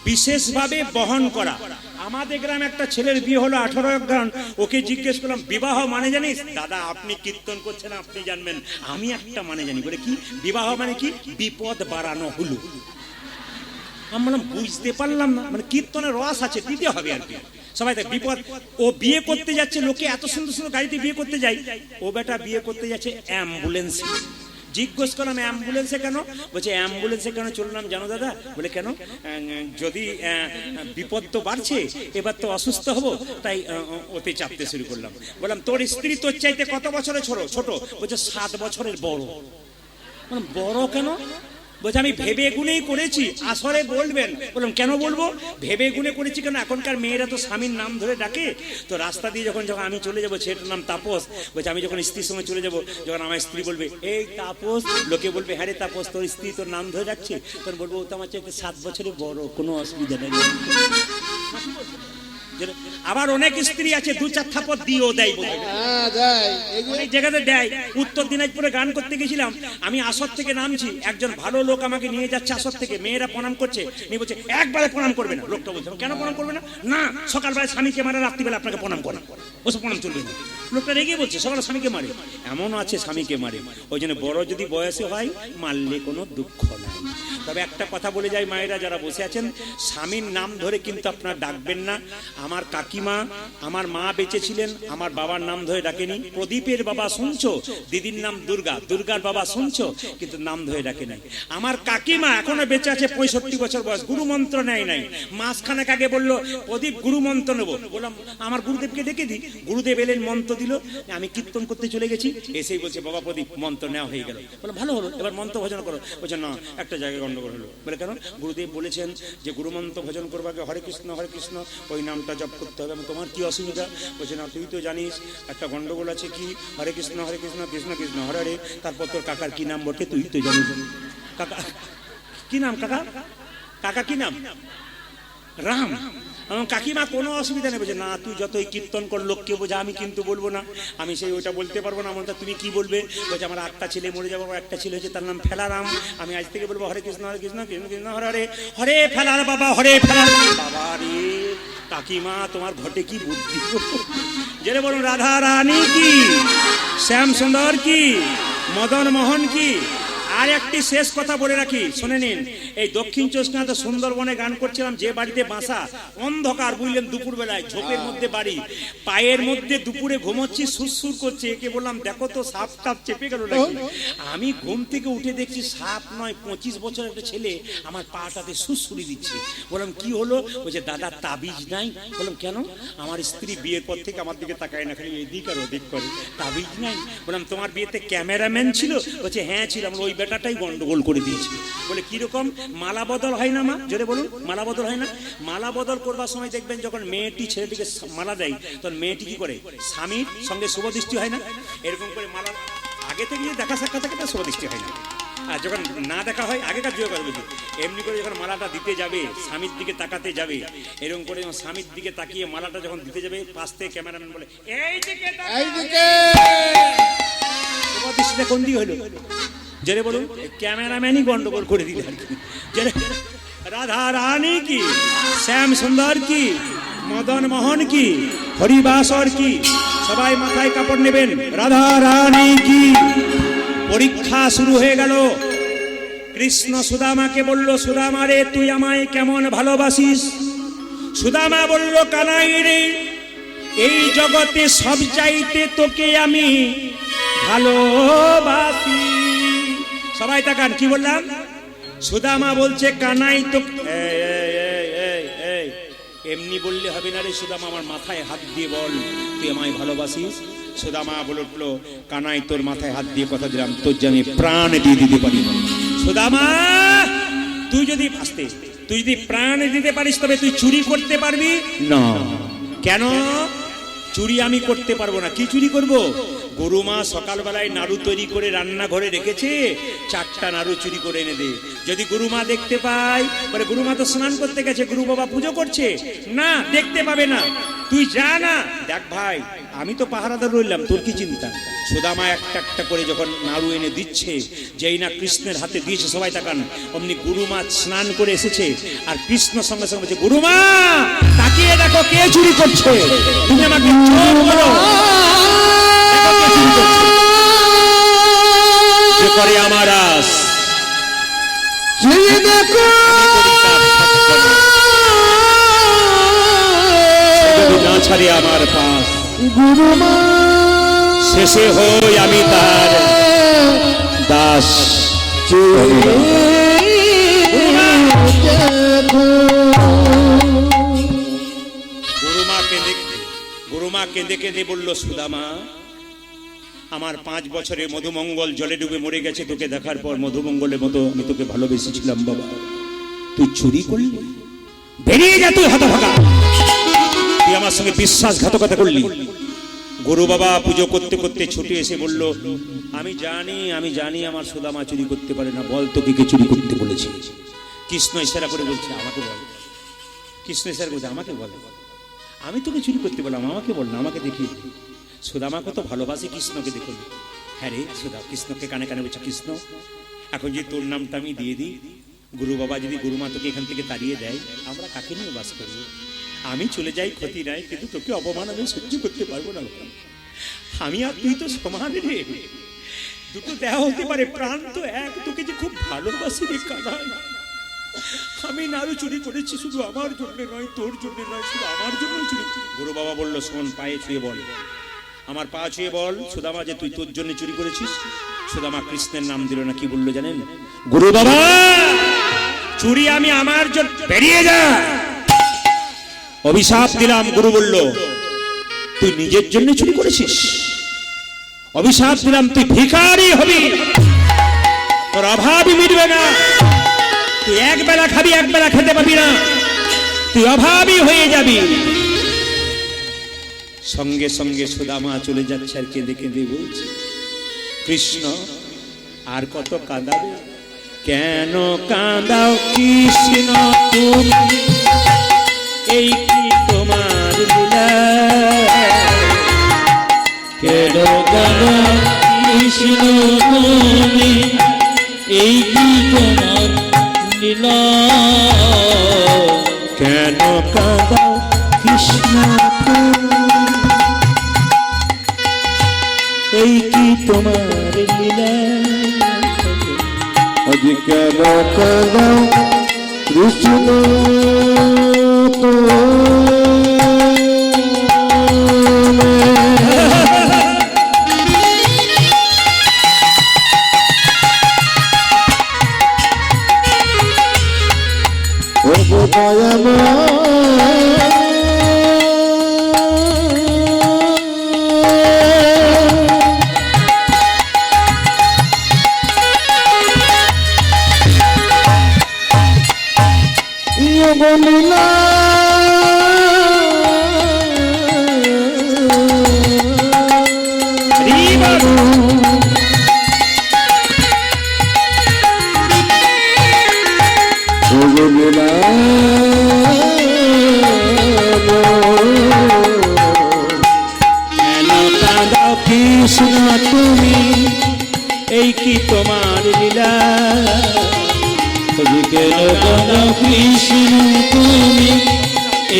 S1: বিশেষভাবে বহন করা। আমাদের গ্রামে একটা ছেলের বিয়ে হলো 18 গ্রাম, ওকে জিজ্ঞেস করলাম বিবাহ মানে জানিস? দাদা আপনি কীর্তন করছেন, আপনি জানবেন, আমি একটা মানে জানি। বলে কি বিবাহ মানে কি? বিপদ বাড়ানো হলো। আমি বললাম বুঝতে পারলাম না, মানে কীর্তনের রস আছে, দিতে হবে আর কি। সবাই দেখ বিপদ, ও বিয়ে করতে যাচ্ছে, লোকে এত সুন্দর সুন্দর গাড়িতে বিয়ে করতে যায়, ও বেটা বিয়ে করতে যাচ্ছে অ্যাম্বুলেন্স। জিজ্ঞেস করলাম অ্যাম্বুলেন্সে কেন? বলছে অ্যাম্বুলেন্সে কেন চললাম জানো দাদা? বলে কেন? যদি বিপদ তো বাড়ছে, এবার তো অসুস্থ হব, তাই ওতে চাপতে শুরু করলাম। বললাম তোর স্ত্রী তোর চাইতে কত বছরের ছোট? বলছে 7 বছরের বড়। বড় কেন? বলছে আমি ভেবে গুনেই করেছি, আসরে বলবেন। বললাম কেন বলবো? ভেবে গুনে করেছি কেন? এখনকার মেয়েরা তো স্বামীর নাম ধরে ডাকে। তো রাস্তা দিয়ে যখন আমি চলে যাবো, ছেলেটার নাম তাপস, বলছে আমি যখন স্ত্রীর সঙ্গে চলে যাবো, যখন আমার স্ত্রী বলবে এই তাপস, লোকে বলবে হ্যাঁ রে তাপস, তোর স্ত্রী তোর নাম ধরে ডাকছে, তখন বলবো ও তো আমার চাইতে 7 বছরের বড়, কোনো অসুবিধা নেই। আবার অনেক স্ত্রী আছে 2-4 থাপড় দিয়েও দেয়, অনেক জায়গাতে দেয়। উত্তর দিনাজপুরে গান করতে গেছিলাম, আমি আসর থেকে নামছি, একজন ভালো লোক আমাকে নিয়ে যাচ্ছে আসর থেকে, মেয়েরা প্রণাম করছে, নিয়ে বলছে একবারে প্রণাম করবে না। লোকটা বলছে কেন প্রণাম করবে না? না সকালবেলা স্বামীকে মারে, রাত্রিবেলা আপনাকে প্রণাম করে, ওসব প্রণাম চলবে না। লোকটা রেগে বলছে সকালে স্বামীকে মারে, এমনও আছে স্বামীকে মারে। ওই জন্য বড় যদি বয়সে হয়, মারলে কোনো দুঃখ নাই। তবে একটা কথা বলে যাই, মায়েরা যারা বসে আছেন, স্বামীর নাম ধরে কিন্তু আপনারা ডাকবেন না। আমার কাকিমা, আমার মা বেঁচে ছিলেন, আমার বাবার নাম ধরে ডাকেনি। প্রদীপের বাবা শুনছো, দিদির নাম দুর্গা, দুর্গার বাবা শুনছো, কিন্তু নাম ধরে ডাকে নাই। আমার কাকিমা এখনো বেঁচে আছে, 65 বছর বয়স, গুরু মন্ত্র নেয় নাই। মাসখানেক আগে বললো প্রদীপ গুরু মন্ত্র নেবো। বললাম আমার গুরুদেবকে ডেকে দিই। গুরুদেব এলেন, মন্ত্র দিল, আমি কীর্তন করতে চলে গেছি, এসেই বলছে বাবা প্রদীপ মন্ত্র নেওয়া হয়ে গেল। বললাম ভালো হলো, এবার মন্ত্র ভজন করো। বলছে না, একটা জায়গায় গন্ডগোল হলো। বলে কেন? গুরুদেব বলেছেন যে গুরুমন্ত্র ভজন করবাকে হরে কৃষ্ণ ওই নামটা জপ করতে হবে। তোমার কি অসুবিধা? বলছে না তুই তো জানিস একটা গন্ডগোল আছে, কি হরে কৃষ্ণ কৃষ্ণ কৃষ্ণ হরে হরে, তারপর তোর কাকার কি নাম বটে তুই তো জানিস। কাকা কি নাম? কাকা কি নাম? রাম। কাকিমা কোনো অসুবিধা নেই। বলছে না তুই যতই কীর্তন কর লোককে বোঝা, আমি কিন্তু বলবো না, আমি সেই ওইটা বলতে পারবো না। আমার তুমি কি বলবে? বলছে আমার 8টা ছেলে মরে যাবো, একটা ছেলে হচ্ছে তার নাম ফেলারাম, আমি আজ থেকে বলবো হরে কৃষ্ণ কৃষ্ণ কৃষ্ণ হরে হরে, হরে ফেলার বাবা, হরে ফেলার বাবা রে। কাকিমা তোমার ঘটে কি বুদ্ধি! যেটা বলুন রাধা রানী কি, শ্যাম সুন্দর কি, মদন মোহন কি। আর একটি শেষ কথা বলে রাখি, শুনে নিন। এই দক্ষিণ চব্বিশ সুন্দরবনে গান করছিলাম, যে বাড়িতে বাসা, অন্ধকার বুঝলেন, দুপুর বেলায় ঝোপের মধ্যে বাড়ি, পায়ের মধ্যে দুপুরে ঘুমোচ্ছি, সুরসুর করছে। একে বললাম দেখো তো সাপ টাপ চেপে গেল নাকি। আমি ঘুম থেকে উঠে দেখছি সাপ নয়, 25 বছর একটা ছেলে আমার পাটাতে সুরসুরি দিচ্ছে। বললাম কি হলো? বলছে দাদা তাবিজ নাই। বললাম কেন? আমার স্ত্রী বিয়ের পর থেকে আমার দিকে তাকায় না, খালি এদিক আর ওদিক করে, তাবিজ নাই। বললাম তোমার বিয়েতে ক্যামেরাম্যান ছিল? বলছে হ্যাঁ ছিল, আমরা ওই বেটাটাই গন্ডগোল করে দিয়েছি। বলে কিরকম? মালা বদল হয় না মা? জোরে বলুন, মালা বদল হয় না? মালা বদল করবার সময় দেখবেন যখন মেয়েটি ছেলেটিকে মালা দেয়, তখন মেয়েটি কি করে? স্বামীর সঙ্গে শুভদৃষ্টি হয় না? এরকম করে মালা আগে থেকে যদি দেখা সাক্ষাৎ থাকে, তার শুভদৃষ্টি হয় না। আর যখন না দেখা হয়, আগেকার যুগে কথা বলছি, এমনি করে যখন মালাটা দিতে যাবে, স্বামীর দিকে তাকাতে যাবে, এরকম করে স্বামীর দিকে তাকিয়ে মালাটা যখন দিতে যাবে, পাশ থেকে ক্যামেরাম্যান বলে এই দিকে, শুভদৃষ্টিটা কোন দিকে হলো? জেনে বলুন, ক্যামেরাম্যানই গন্ডগোল করে দিল আর কি। রাধা রানী কি, শ্যাম সুন্দর কি, মদন মোহন কি, হরিবাসর কি, সবাই মাথায় কাপড় নেবেন। রাধা রানী কি। পরীক্ষা শুরু হয়ে গেল। কৃষ্ণ সুদামাকে বলল, সুদামা রে তুই আমায় কেমন ভালোবাসিস? সুদামা বলল, কানাই রে এই জগতে সব চাইতে তোকে আমি ভালোবাসি। সবাই তাকান, কি বললাম? সুদামা বলছে কানাই তো, এমনি বললে হবে না রে সুদামা, আমার মাথায় হাত দিয়ে বল তুই আমায় ভালোবাসিস। সুদামা বলে উঠলো, কানাই তোর মাথায় হাত দিয়ে কথা দিলাম, তোর যে আমি প্রাণ দিয়ে দিতে পারি। সুদামা তুই যদি প্রাণ দিতে পারিস, তবে তুই চুরি করতে পারবি না। কেন? চুরি আমি করতে পারবো না। কি চুরি করব? গরুমা সকালবেলায় নাড়ু তৈরি করে রান্নাঘরে রেখেছে, 4টা নাড়ু চুরি করে এনে দে। যদি গুরুমা দেখতে পায়, বলে গুরুমা তো স্নান করতে গেছে, গুরু বাবা পুজো করছে, না দেখতে পাবে না, তুই যা না। দেখ ভাই, আমি তো পাহারাদার রইলাম, তোর কি চিন্তা? সুদামা একটা একটা করে যখন নাড়ু এনে দিচ্ছে, যেই না কৃষ্ণের হাতে দিয়েছে, সবাই তাকান, অমনি গুরুমা স্নান করে এসেছে, আর কৃষ্ণ সঙ্গে সঙ্গে বলছে, গুরুমা তাকিয়ে দেখো কে চুরি করছে, তুমি আমাকে চোর বলো, যে করে আমার আস না ছাড়ে আমার পাশ, শেষে হই আমি তার দাস।
S2: বিশ্বাস
S1: গুরুমা কেঁদে কেঁদে বলল, সুদামা, আমার 5 বছরে মধুমঙ্গল জলে ডুবে মরে গেছে, তোকে দেখার পর মধুমঙ্গলের মতো আমি তোকে ভালোবেসেছিলাম বাবা, তুই চুরি করলি, বেরিয়ে যা তুই হতভাগা, তুই আমার সঙ্গে বিশ্বাসঘাতকতা করলি। গুরু বাবা পুজো করতে করতে ছুটে এসে বলল, আমি জানি আমার সুদামা চুরি করতে পারে না, বল তোকে কে চুরি করতে বলেছে? কৃষ্ণ ইশারা করে বলছে, আমাকে বল। কৃষ্ণ ইশারা করছে, আমাকে বল, আমি তোকে চুরি করতে বললাম, আমাকে বল না, আমাকে দেখিয়ে দে। সুদামা কত ভালোবাসে কৃষ্ণকে, দেখুন। হ্যাঁ রে সুদা, কৃষ্ণকে কানে কানে বলছে, কৃষ্ণ এখন যে তোর নামটা আমি দিয়ে দিই, গুরু বাবা যদি গুরুমা তোকে এখান থেকে তাড়িয়ে দেয়, আমরা কাকে নিয়ে বাস করবো? আমি চলে যাই ক্ষতি নাই, কিন্তু তোকে অপমান আমি সহ্য করতে পারবো না। আমি আর তুই তো সমান রে, দুটো দেহ হতে পারে, প্রাণ তো এক, তোকে যে খুব ভালোবাসি রে কানাই। আমি নাড়ু চুরি করেছি, শুধু আমার জন্য নয়, তোর জন্য নয়, শুধু আমার জন্য চুরি। গুরু বাবা বলল, শোন, পায়ে ছুঁয়ে বল, আমার পা ছুঁয়ে বল সুদামা যে তুই তোর জন্য চুরি করেছিস। সুদামা কৃষ্ণের নাম দিল না, কি বললো জানেন? গুরু বাবা, চুরি আমি আমার জন্য, বেরিয়ে যা। অভিশাপ দিলাম। গুরু বলল, তুই নিজের জন্য চুরি করেছিস। অভিশাপ দিলাম, তুই ভিখারি হবি, তোর অভাবই মিটবে না, তুই এক বেলা খাবি, এক বেলা খেতে পাবি না, তুই অভাবী হয়ে যাবি। সঙ্গে সঙ্গে সুদামা চলে যাচ্ছে, আর কেঁদে কেঁদে বলছে, কৃষ্ণ আর কত কাঁদাবে? কেন কাঁদাও কৃষ্ণ তুমি, এই কি তোমার লীলা?
S2: কেন কাঁদাও কৃষ্ণ তুমি, এই কি তোমার লীলা?
S1: কেন কাঁদাও কৃষ্ণ তুমি, এই কি তোমার লীলা?
S3: আজ কেন কাঁদাও কৃষ্ণ
S1: কৃষ্ণ তুমি, এই কি তোমার লীলা?
S2: কেন কাঁদাও কৃষ্ণ তুমি,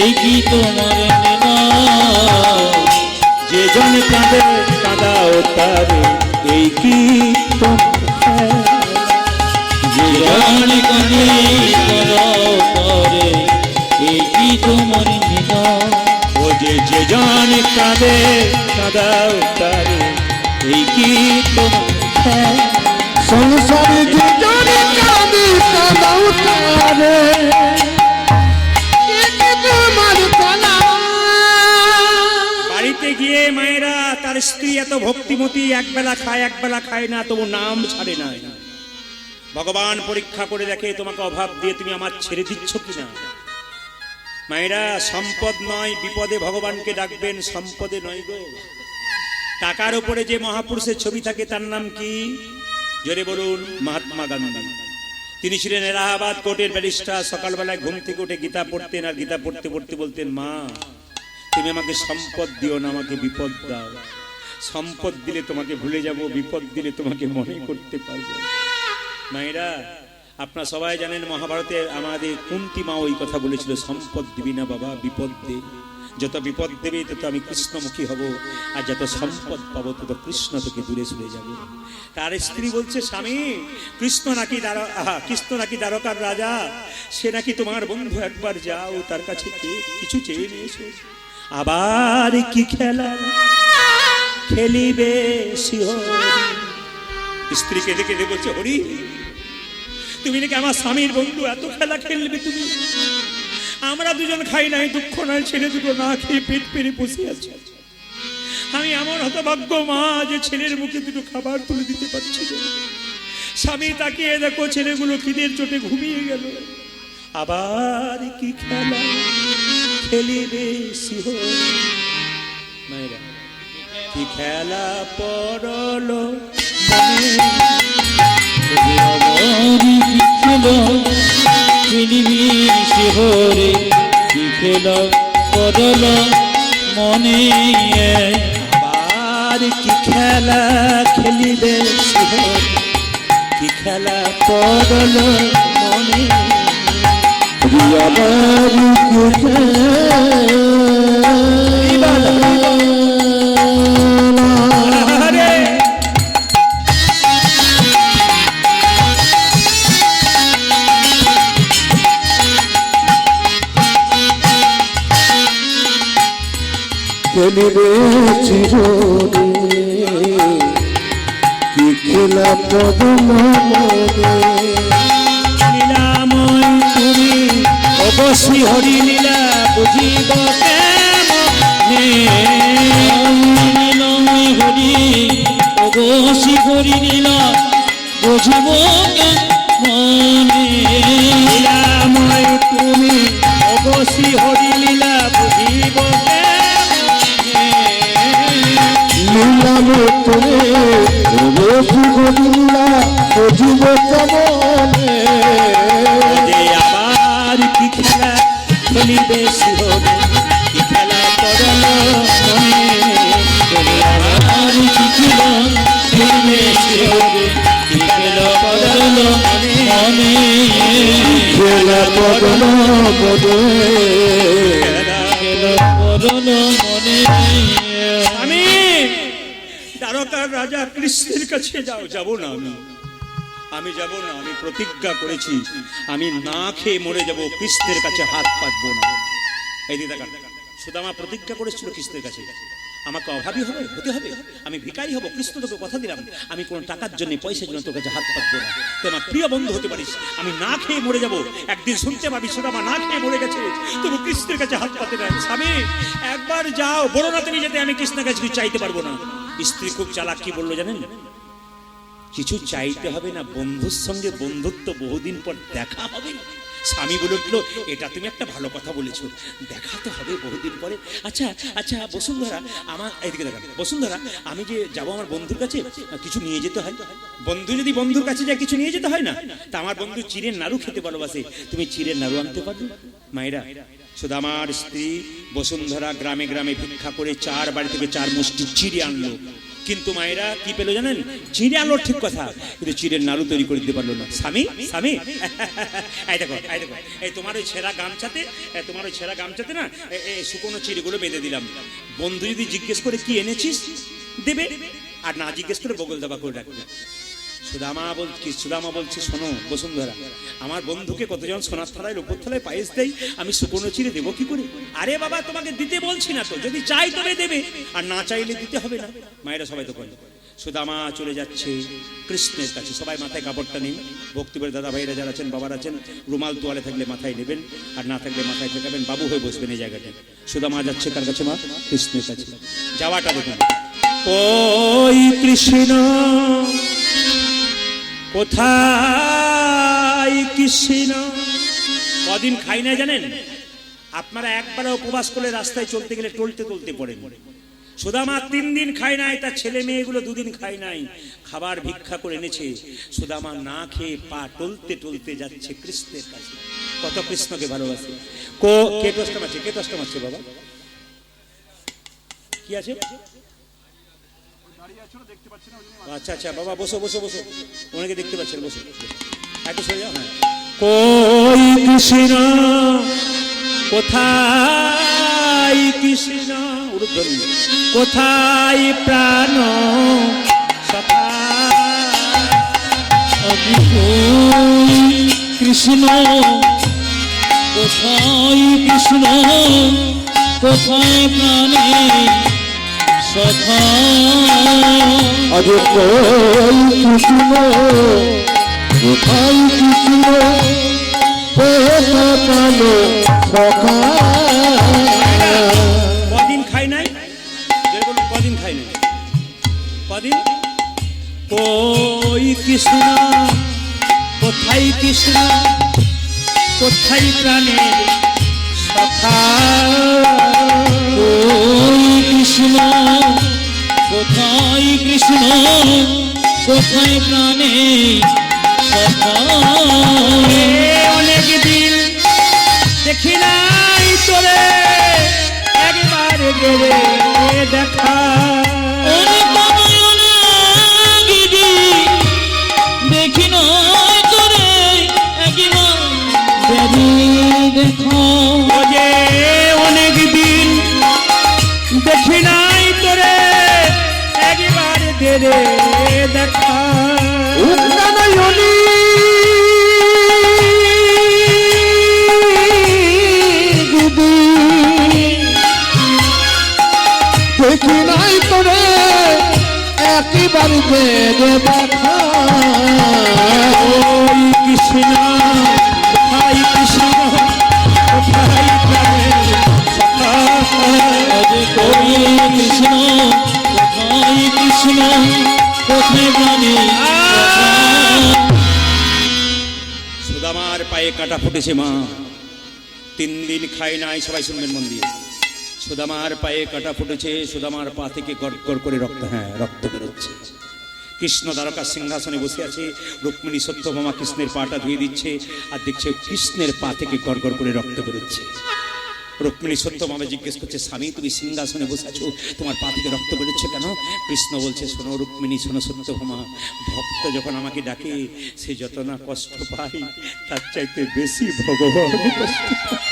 S2: এই কি তোমার লীলা?
S1: যে জন কাঁদে কাঁদাও তারে, এই কি তোমার?
S2: যে জন কাঁদে কাঁদাও তারে, এই কি তোমার লীলা?
S1: ও যে জন কাঁদে কাঁদাও তারে, এই কি তোমার?
S3: সংসারে যে জনে কাঁদে কাঁদাও তারে, এই কি তোমার কালা?
S1: বাড়িতে গিয়ে মায়েরা, তার স্ত্রী এত ভক্তিমতী, একবেলা খায় একবেলা খায় না, তবু নাম ছাড়ে না। ভগবান পরীক্ষা করে দেখে, তোমাকে অভাব দিয়ে তুমি আমার ছেড়ে দিচ্ছ কিনা। মায়েরা, সম্পদ নয়, বিপদে ভগবানকে ডাকবেন, সম্পদে নয় গো। টাকার উপরে যে মহাপুরুষের ছবি থাকে তার নাম কি? জোরে বলুন, মহাত্মা গান্ধী। তিনি ছিলেন এলাহাবাদ কোর্টের ব্যারিস্টার। সকালবেলায় ঘুম থেকে উঠে গীতা পড়তেন, আর গীতা পড়তে পড়তে বলতেন, মা তুমি আমাকে সম্পদ দিও না, আমাকে বিপদ দাও। সম্পদ দিলে তোমাকে ভুলে যাব, বিপদ দিলে তোমাকে মনে করতে পারবো। মায়েরা, আপনারা সবাই জানেন, মহাভারতে আমাদের কুন্তী মা ওই কথা বলেছিল, সম্পদ দিবি না বাবা, বিপদ দে। যত বিপদ দেবে তত আমি কৃষ্ণমুখী হব, আর যত সম্পদ পাবো তত কৃষ্ণ থেকে দূরে সরে যাব। তার স্ত্রী বলছে, স্বামী কৃষ্ণ নাকি দ্বারকার রাজা, সে নাকি তোমার বন্ধু, একবার যাও তার কাছে কিছু চেয়ে নিয়ে এসো। আবার কি খেলা খেলিবে শিহরি, স্ত্রী কেঁদে কেঁদে বলছে, হরি তুমি নাকি আমার স্বামীর বন্ধু, এত খেলা খেলবে তুমি? আমরা দুজন খাই নাই, দুঃখ নাই, ছেলে দুটো না খেয়ে পেট পেরে বসে আছে। আমি এমন হতভাগ্য মা যে ছেলের মুখে দুটো খাবার তুলে দিতে পারছি না। স্বামী তাকিয়ে দেখো, ছেলেগুলো খিদের চোটে ঘুমিয়ে গেল। আবার কি খেলা খেলিবে শিহর, মায়েরা কি খেলা পড়ল মনে।
S2: খেলিবি শিহরে, কি খেলা পড়ল মনে।
S1: আবার কি খেলা খেলিবে শিহর, কি খেলা পড়ল মনে।
S3: খেলিবে চিররে, কি খেলা পদম
S1: লীলাময় তুমি অবশ্যই হরি লীলা বুঝিব কেমনে।
S2: লীলাময় হরি অবশ্যই হরি লীলা বুঝিব মনে।
S1: লীলাময় তুমি অবশ্যই হরি লীলা বুঝিব কেমনে।
S3: লীলা মতরে লীলা বুঝিব কেমনে।
S1: আবার কি খেলা খেলিবে শিহরে, কি খেলা পড়ল মনে।
S2: আর কি খেলা খেলিবে শিহরে, কি খেলা পড়ল মনে।
S3: খেলা পদম পদে
S2: খেলা পড়ল মনে।
S1: আমি দ্বারকার রাজা কৃষ্ণের কাছে যাব না। আমি যাব না। আমি প্রতিজ্ঞা করেছি, আমি না খেয়ে মরে যাব, কৃষ্ণের কাছে হাত পাতবো না। এই দিদা সুদামা প্রতিজ্ঞা করেছিল কৃষ্ণের কাছে, আমাকে অভাবী হতে হবে, আমি ভিখারি হব। কৃষ্ণ তোকে কথা দিলাম, আমি কোনো টাকার জন্য পয়সার জন্য তোর কাছে হাত পাতবো না। তুই আমার প্রিয় বন্ধু হতে পারিস, আমি না খেয়ে মরে যাব। একদিন শুনতে পাবি সুদামা না খেয়ে মরে গেছে, তবু কৃষ্ণের কাছে হাত পাতে না। স্বামী একবার যাও, বলো না তুমি যেতে আমি কৃষ্ণের কাছে কিছু চাইতে পারবো না। স্ত্রী খুব চালাক, কি বললো জানেন? কিছু চাইতে হবে না, বন্ধুর সঙ্গে বন্ধুত্ব, বহুদিন পর দেখা হবে। স্বামী বলে উঠলো, এটা তুমি একটা ভালো কথা বলেছো, দেখা তো হবে বহুদিন পরে। আচ্ছা আচ্ছা বসুন্ধরা, আমার এদিকে দেখান, বসুন্ধরা আমি যে যাবো আমার বন্ধুর কাছে, কিছু নিয়ে যেতে হয়। বন্ধু যদি বন্ধুর কাছে যায় কিছু নিয়ে যেতে হয় না? তা আমার বন্ধু চিড়ের নাড়ু খেতে ভালোবাসে, তুমি চিড়ের নাড়ু আনতে পারবে? মায়েরা, সুদামার স্ত্রী বসুন্ধরা গ্রামে গ্রামে ভিক্ষা করে 4 বাড়ি থেকে 4 মুষ্টি চিড়ে আনলো। কিন্তু মায়েরা কি পেলো জানেন? চিড়ে আনলো ঠিক কথা, কিন্তু চিড়ের নাড়ু তৈরি করে দিতে পারলো না। স্বামী স্বামী এই দেখো এই তোমার ওই ছেঁড়া গামছাতে না এই শুকনো চিড়েগুলো বেঁধে দিলাম। বন্ধু যদি জিজ্ঞেস করে কি এনেছিস দেবে, আর না জিজ্ঞেস করে বগল দাবা করে রাখবে। সুদামা বলছে, শোনো বসুন্ধরা, আমার বন্ধুকে কতজন সোনার থালায় রূপোর থালায় পায়েস দেয়, আমি শুকনো চিড়ে দেবো কি করে? আরে বাবা তোমাকে দিতে বলছি না তো, যদি চাই তবে দেবে, আর না চাইলে দিতে হবে না। মায়েরা সবাই তো করে। সুদামা চলে যাচ্ছে কৃষ্ণের কাছে, সবাই মাথায় কাপড়টা নিন। ভক্তিবের দাদা ভাইরা যারা আছেন, বাবার আছেন, রুমাল তোয়ালে থাকলে মাথায় নেবেন, আর না থাকলে মাথায় ঠেকাবেন, বাবু হয়ে বসবেন এই জায়গাটায়। সুদামা যাচ্ছে কার কাছে? মা কৃষ্ণের কাছে। যাওয়াটা দেখুন, ওই কৃষ্ণ কোথায় কৃষ্ণ? কদিন খাই না জানেন আপনারা? একবার উপবাস করে রাস্তায় চলতে গেলে টলতে টলতে পড়েন। সুদামা 3 দিন খায় নাই, তার ছেলে মেয়েগুলো 2 দিন খায় নাই, খাবার ভিক্ষা করে এনেছে। সুদামা না খেয়ে পা টলতে টলতে যাচ্ছে কৃষ্ণের কাছে। কত কৃষ্ণকে ভালোবাসে। কে কষ্ট মারছে? কে কষ্ট মারছে বাবা? কি আছে? আচ্ছা আচ্ছা বাবা, বসো বসো বসো, ওনাকে দেখতে পাচ্ছেন, বসো একটু সরে যাও। হ্যাঁ, কই কৃষ্ণ কোথায় কৃষ্ণ? উরুধ্বনি। কোথায় প্রাণ সখা?
S2: কৃষ্ণ কোথায় কৃষ্ণ? কোথায় প্রাণে সখা?
S3: আজ কই কৃষ্ণ কোথায় কৃষ্ণ কালো সখা
S1: কদিন খাই নাই যে বলুন কদিন খাই নাই কদিন কই কৃষ্ণ কোথায় কৃষ্ণ কোথায় প্রাণের সখা
S2: ওই কৃষ্ণ কোথায় কৃষ্ণ কোথায় প্রাণে সখা
S1: অনেক দিন দেখি নাই তোরে একবার গেলে দেখা
S2: দেখি নয় তোরে একবার দেখো
S1: ও যে অনেক দিন দেখি নাই তোরে একবার গেলে দেখা
S3: উৎকানয়নী দিদি দেখি নাই তোরে একবার দেখা
S1: ওই কৃষ্ণ কোথায় কৃষ্ণ কোথায় প্রাণের সখা
S2: আজ কই কৃষ্ণ কোথায় কৃষ্ণ কোথায় প্রাণে
S1: সুদামার পায়ে কাটা ফুটেছে মা 3 দিন খাই নাই সবাই শুনবেন মন দিয়ে সুদামার পায়ে কাটা ফুটেছে সুদামার পা থেকে গড়গড় করে রক্ত বেরোচ্ছে কৃষ্ণ দ্বারকা সিংহাসনে বসে আছে রুক্মিণী সত্যভামা কৃষ্ণের পাটা ধুয়ে দিচ্ছে আর দেখছে কৃষ্ণের পা থেকে গড়গড় করে রক্ত বেরোচ্ছে রুক্মিণী সত্যভামা জিজ্ঞেস করছে স্বামী তুমি সিংহাসনে বসে আছো তোমার পা থেকে রক্ত বেরোচ্ছে কেন কৃষ্ণ বলছে শোনো রুক্মিণী শোনো সত্যভামা ভক্ত যখন আমাকে ডাকে সে যত না কষ্ট পায় তার চাইতে বেশি ভগবান কষ্ট পায়।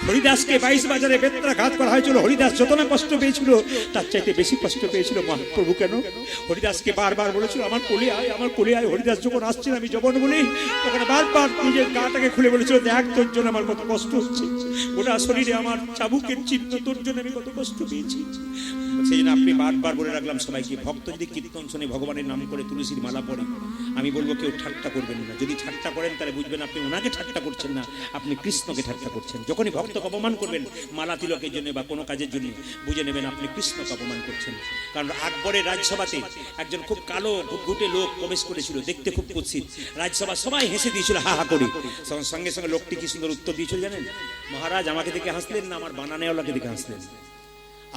S1: হরিদাসকে 22 বাজারে বেত্রাঘাত করা হয়েছিল হরিদাস যত না কষ্ট পেয়েছিল তার চাইতে বেশি কষ্ট পেয়েছিল মহাপ্রভু কেন হরিদাসকে বারবার বলেছিল আমার কোলে আয় হরিদাস যখন আসছিল আমি যখন বলি তখন বারবার নিজের গাটাকে খুলে বলেছিল দেখ তোর জন্য আমার কত কষ্ট হচ্ছে গোটা শরীরে আমার চাবুকের চিহ্ন তোর জন্য আমি কত কষ্ট পেয়েছি সেই জন্য আপনি বারবার বলে রাখলাম সবাইকে ভক্ত যদি কীর্তন শুনে ভগবানের নাম করে তুলসীর মালা পড়ে আমি বলবো কেউ ঠাট্টা করবেন না যদি ঠাট্টা করেন তাহলে বুঝবেন আপনি ওনাকে ঠাট্টা করছেন না আপনি কৃষ্ণকে ঠাট্টা করছেন যখনই ভক্তকে অপমান করবেন মালা তিলকের জন্য বা কোনো কাজের জন্য বুঝে নেবেন আপনি কৃষ্ণকে অপমান করছেন কারণ আকবরের রাজসভাতে একজন খুব কালো ঘুটঘুটে লোক প্রবেশ করেছিল দেখতে খুব কুৎসিত রাজসভা সবাই হেসে দিয়েছিল হা হা করে সঙ্গে সঙ্গে লোকটি কি সুন্দর উত্তর দিয়েছিল জানেন মহারাজ আমাকে দেখে হাসলেন না আমার বানানেওয়ালাকে দেখে হাসলেন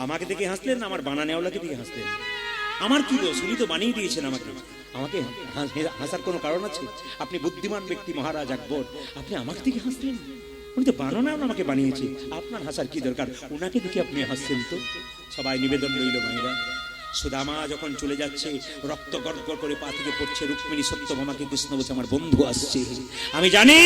S1: আমাকে দেখে হাসলেন না আমার বানানেওয়ালাকে দেখে হাসলেন আমার কি দোষ উনি তো বানিয়ে দিয়েছেন আমাকে হাসার কোনো কারণ আছে আপনি বুদ্ধিমান ব্যক্তি মহারাজ আকবর আপনি আমাকে দেখে হাসলেন উনি তো বানানো আমাকে বানিয়েছে আপনার হাসার কি দরকার ওনাকে দেখে আপনি হাসছেন তো সবাই নিবেদন রইল ভাইরা সুদামা যখন চলে যাচ্ছে রক্ত গড়গড় করে পা থেকে পড়ছে রুক্মিণী সত্যভামাকে কৃষ্ণ বলছে আমার বন্ধু আসছে আমি জানি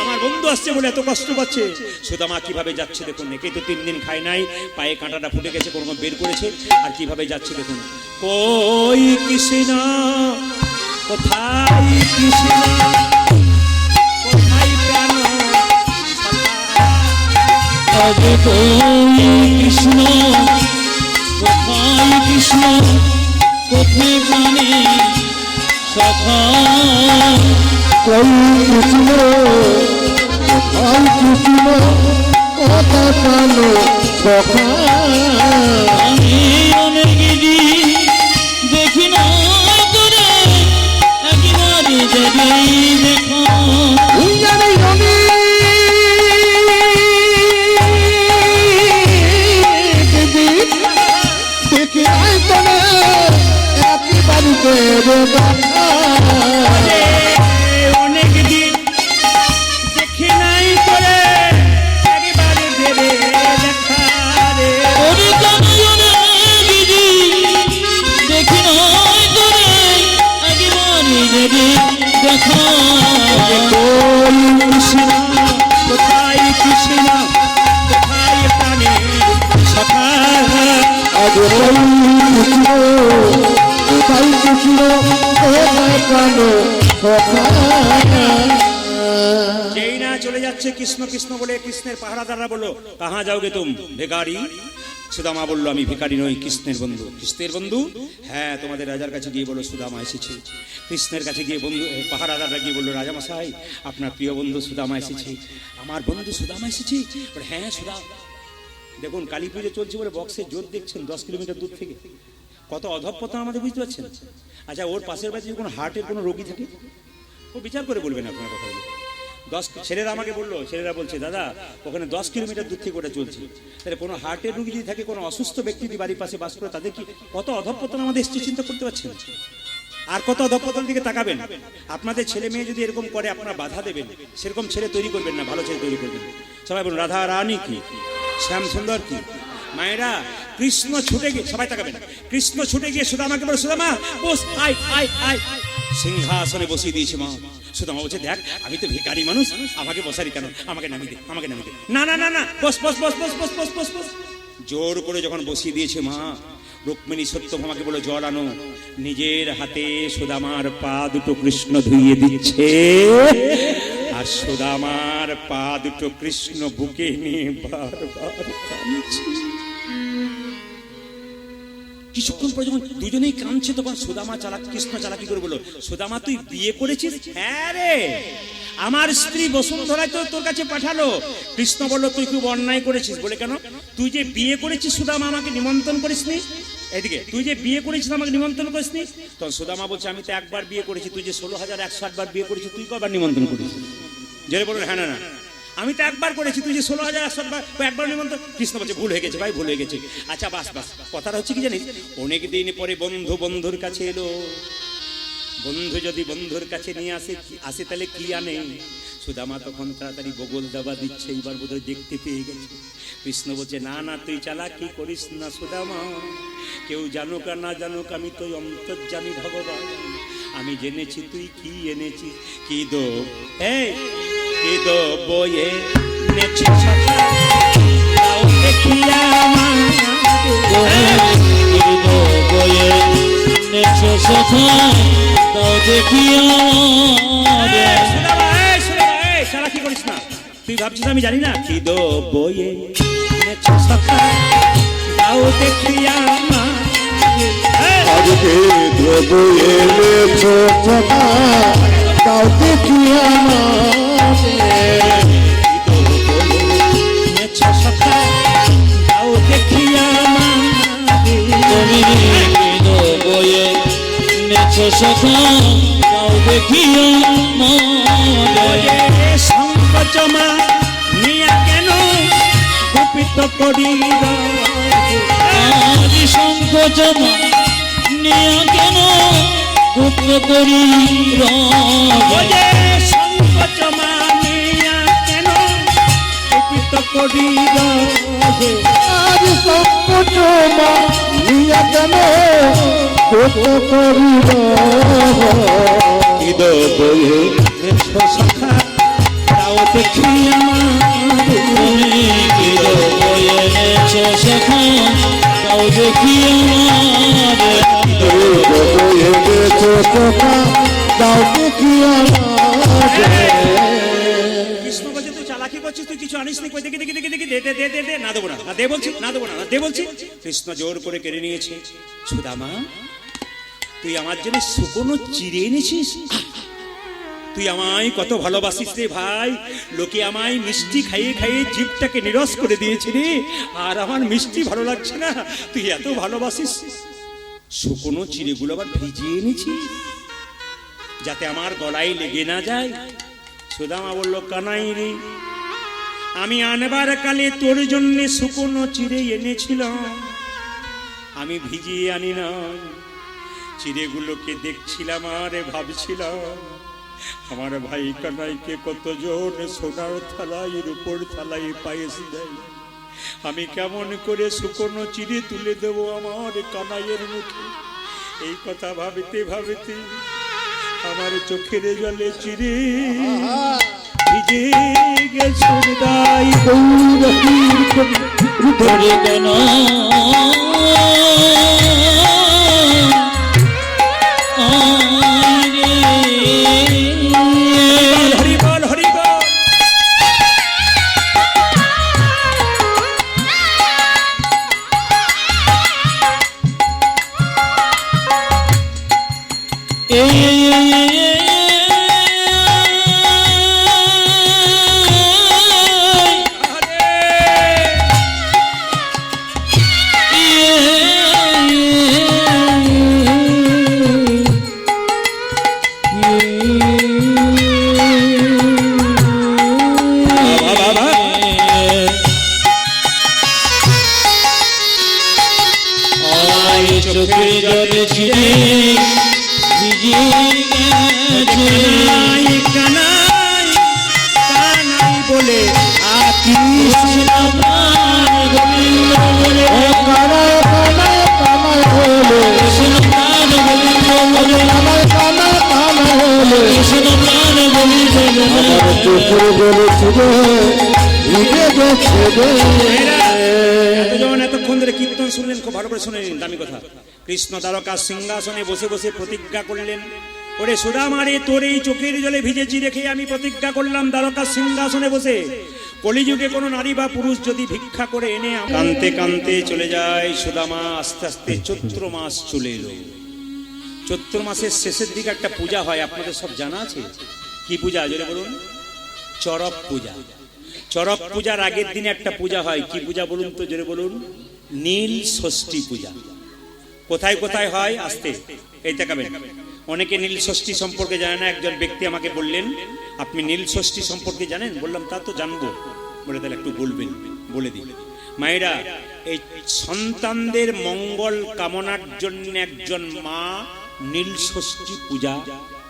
S1: আমার বন্ধু আসছে বলে এত কষ্ট পাচ্ছে সুদামা কিভাবে যাচ্ছে দেখুন একে তো 3 দিন খায় নাই পায়ে কাঁটাটা ফুটে গেছে কোনো বের করেছে আর কিভাবে যাচ্ছে দেখুন কই কৃষ্ণ কোথায় কৃষ্ণ কোথায় প্রাণ
S2: আজ কই কৃষ্ণ কোথায় কৃষ্ণ কোথায় প্রাণে সখা
S3: কই কৃষ্ণ কোথায় কৃষ্ণ কোথায় কালো সখা
S2: আমি অনেক দিন দেখি না তোরে একবার যদি দেখো
S1: অনেক দিন দেখি নাই তোরে একবারে দেবে দেখা রে
S2: দেখি নয় তোরে একবার যদি দেখো
S1: কৃষ্ণ কোথায় কৃষ্ণ কোথায় প্রাণে সখা
S3: আজ কোথায় কৃষ্ণ কোথায় কালো সখা
S1: যেই না চলে যাচ্ছে কৃষ্ণ কৃষ্ণ বলে কৃষ্ণের পাহারাদাররা বললো কাহা যাওগে তুম ভিখারি সুদামা বলল, আমি ভিখারি নই, কৃষ্ণের বন্ধু। কৃষ্ণের বন্ধু? হ্যাঁ, তোমাদের রাজার কাছে গিয়ে বলো সুদামা এসেছে। কৃষ্ণের কাছে গিয়ে বন্ধু পাহারাদাররা গিয়ে বললো, রাজামশাই আপনার প্রিয় বন্ধু সুদামা এসেছে। আমার বন্ধু সুদামা এসেছে? হ্যাঁ সুদাম। দেখুন কালী পুজো চলছে বলে বক্সে জোর দেখছেন 10 কিলোমিটার দূর থেকে, কত অধঃপতন আমাদের, বুঝতে পারছেন? আচ্ছা, ওর পাশের বাড়িতে কোনো হার্টের কোনো রোগী থাকে, ও বিচার করে বলবেন আপনার কথাগুলো। 10 ছেলেরা আমাকে বললো, ছেলেরা বলছে দাদা ওখানে 10 কিলোমিটার দূর থেকে ওটা চলছে। তাহলে কোনো হার্টের রোগী যদি থাকে, কোনো অসুস্থ ব্যক্তি যদি বাড়ির পাশে বাস করে, তাদের কি কত অধঃপতন আমাদের এসছে, চিন্তা করতে পারছেন? আর কত অধঃপতন দিকে তাকাবেন। আপনাদের ছেলে মেয়ে যদি এরকম করে আপনারা বাধা দেবেন, সেরকম ছেলে তৈরি করবেন না, ভালো ছেলে তৈরি করবেন। সবাই বলুন, রাধা রানী কি, শ্যাম সুন্দর কি। মায়েরা, কৃষ্ণ ছুটে গিয়ে, সবাই তাকাবেন, কৃষ্ণ ছুটে গিয়ে সুদামাকে বলে, সুদামা বস, আয় আয় আয়। সিংহাসনে বসিয়ে দিয়েছে মা। সুদামা বলছে, দেখ আমি তো ভিখারি মানুষ, আমাকে বসারি কেন, আমাকে নামিয়ে দে, আমাকে নামিয়ে দে। না না না না, বস বস বস বস বস বস বস বস। জোর করে যখন বসিয়ে দিয়েছে মা, রুক্মিণী সত্যভামাকে বলে, জল আনো। নিজের হাতে সুদামার পা দুটো কৃষ্ণ ধুইয়ে দিচ্ছে, আর সুদামার পা দুটো কৃষ্ণ বুকে নিয়ে বারবার কাঁদছে। কিছুক্ষণ পরে যখন দুজনেই কাঁদছে, তখন সুদামা কৃষ্ণ চালাকি করে বলল, সুদামা তুই বিয়ে করেছিস? হ্যাঁ রে, আমার স্ত্রী বসুন্ধরাই তো তোর কাছে পাঠালো। কৃষ্ণ বলল, তুই খুব অন্যায় করেছিস। বলে, কেন? তুই যে বিয়ে করেছিস সুদামা, আমাকে নিমন্ত্রণ করিসনি। এদিকে তুই যে বিয়ে করেছিস, আমাকে নিমন্ত্রণ করিসনি। তখন সুদামা বলছে, আমি তো একবার বিয়ে করেছি, তুই যে 16,108 বার বিয়ে করেছিস, তুই কবার নিমন্ত্রণ করিস? জেরে বললেন, হ্যাঁ না না, আমি তো একবার করেছি, তুই যে 16,108 বার একবার নিমন্ত্রণ। কৃষ্ণ বলছে, ভুল হয়ে গেছে ভাই, ভুল হয়ে গেছে। আচ্ছা বাস বাস, কথাটা হচ্ছে কি জানিস, অনেক দিন পরে বন্ধু বন্ধুর কাছে এলো। বন্ধু যদি বন্ধুর কাছে নিয়ে আসে তাহলে কি আনে? সুদামা তখন তাড়াতাড়ি বগল দাবা দিচ্ছে, এইবার বোধহয় দেখতে পেয়ে গেছে। কৃষ্ণ বলছে, না না, তুই চালাকি করিস না সুদামা, কেউ জানুক আর না জানুক, আমি তো অন্তর্যামী ভগবান, আমি জেনেছি তুই কি এনেছিস। কি দো এই কি দো বয়ে নেছিস সখা, তাও দেখিয়া
S2: বয়ে নেছো সখা, তাও দেখিয়া।
S1: চালাকি করিস না, তুই ভাবছিস আমি জানি না। কি দো বয়ে নেছো সখা, তাও দেখিয়া
S3: আজকে দেবো এনেছো সখা, তাও দেখিয়া
S1: নেছো সখা, তাও দেখিয়া
S2: তুমি বয়ে নেছো সখা, তাও দেখিয়া
S1: সংকোচমা নিয়া কেন গোপিত করিল,
S2: আজ সংকোচমা নিয়া কেন গুপ্ত করিল,
S1: সংকোচমা নিয়া কেন গোপিত করিল,
S3: আজ সংকট মা নিয়া কেন কত করিল।
S1: কি দো বয়ে নেছো সখা, তাও দেখিয়া
S2: তুমি কি বয়ে নেছো সখা, তাও দেখিয়া
S3: দেবো এনেছো সখা, তাও দেখিয়া।
S1: কৃষ্ণ বলছে, তুই চালাকি করছিস, তুই কিছু আনিস নি, কই দেখি দেখি দেখি দেখি, দে দে দে দে দে, না দেবো না, না দে বলছি, না দেবো না, না দে বলছি। কৃষ্ণ জোর করে কেড়ে নিয়েছে। সুদামা, তুই আমার জন্য শুকনো চিড়ে এনেছিস? তুই আমায় কত ভালোবাসিস রে ভাই, লোকে আমায় মিষ্টি খাইয়ে খাইয়ে জিভটাকে নিরস করে দিয়েছে রে, আর আমার মিষ্টি ভালো লাগছে না, তুই এত ভালোবাসিস। শুকনো চিড়েগুলো আবার ভিজিয়ে এনেছিস যাতে আমার গলায় লেগে না যায়। সুদামা বলল, কানাই রে, আমি আনবার কালে তোর জন্য শুকনো চিড়ে এনেছিলাম, আমি ভিজিয়ে আনি না। চিড়েগুলোকে দেখছিলাম আর ভাবছিলাম, আমার ভাই কানাইকে কতজন সোনার থালায় রূপোর থালায় পায়েস দেয়, আমি কেমন করে শুকনো চিড়ে তুলে দেবো আমার কানাইয়ের মুখে। এই কথা ভাবিতে ভাবিতে আমার চোখের জলে চিড়ে ভিজে গেছে দাই।
S2: ধরে কেন
S1: হরি বল হরি বল।
S2: চোখের জলে ছিঁড়ে ভিজিয়ে গেছে
S1: কানাই কানাই কানাই বলে
S2: কৃষ্ণ প্রাণ গোবিন্দ বলে
S3: কানায় কানায় কানায় হলে
S2: কৃষ্ণ প্রাণ গোবিন্দ বলে
S3: কানায় কানায় হলে
S2: কৃষ্ণ প্রাণ গোবিন্দ বলে
S3: আমার চোখের জলে ছিঁড়ে ভিজে গেছে রে।
S1: এতজন এতক্ষণ ধরে কীর্তন শুনলেন, খুব ভালো করে শুনে নিন দামি কথা। কৃষ্ণ দ্বারকা সিংহাসনে বসে বসে প্রতিজ্ঞা করলেন, ওরে সুদামারে তোর এই চোখের জলে ভিজেছি রেখে আমি প্রতিজ্ঞা করলাম দ্বারকা সিংহাসনে বসে কলিযুগে কোনো নারী বা পুরুষ যদি ভিক্ষা করে এনে কানতে কানতে চলে যায় সুদামা। আস্তে আস্তে চৈত্র মাস চলে এলো। চৈত্র মাসের শেষের দিকে একটা পূজা হয়, আপনাদের সব জানা আছে। কি পূজা জোরে বলুন? চড়ক পূজা। চড়ক পূজার আগের দিনে একটা পূজা হয়, কি পূজা বলুন তো জোরে বলুন? নীল ষষ্ঠী পূজা। কোথায় কোথায় হয় আসতে এই দেখাবেন। অনেকে নীল ষষ্ঠী সম্পর্কে জানে না। একজন ব্যক্তি আমাকে বললেন, আপনি নীল ষষ্ঠী সম্পর্কে জানেন? বললাম তা তো জানবো। বলে তাহলে একটু বলবেন, বলে দিন। মায়েরা, এই সন্তানদের মঙ্গল কামনার জন্য একজন মা নীল ষষ্ঠী পূজা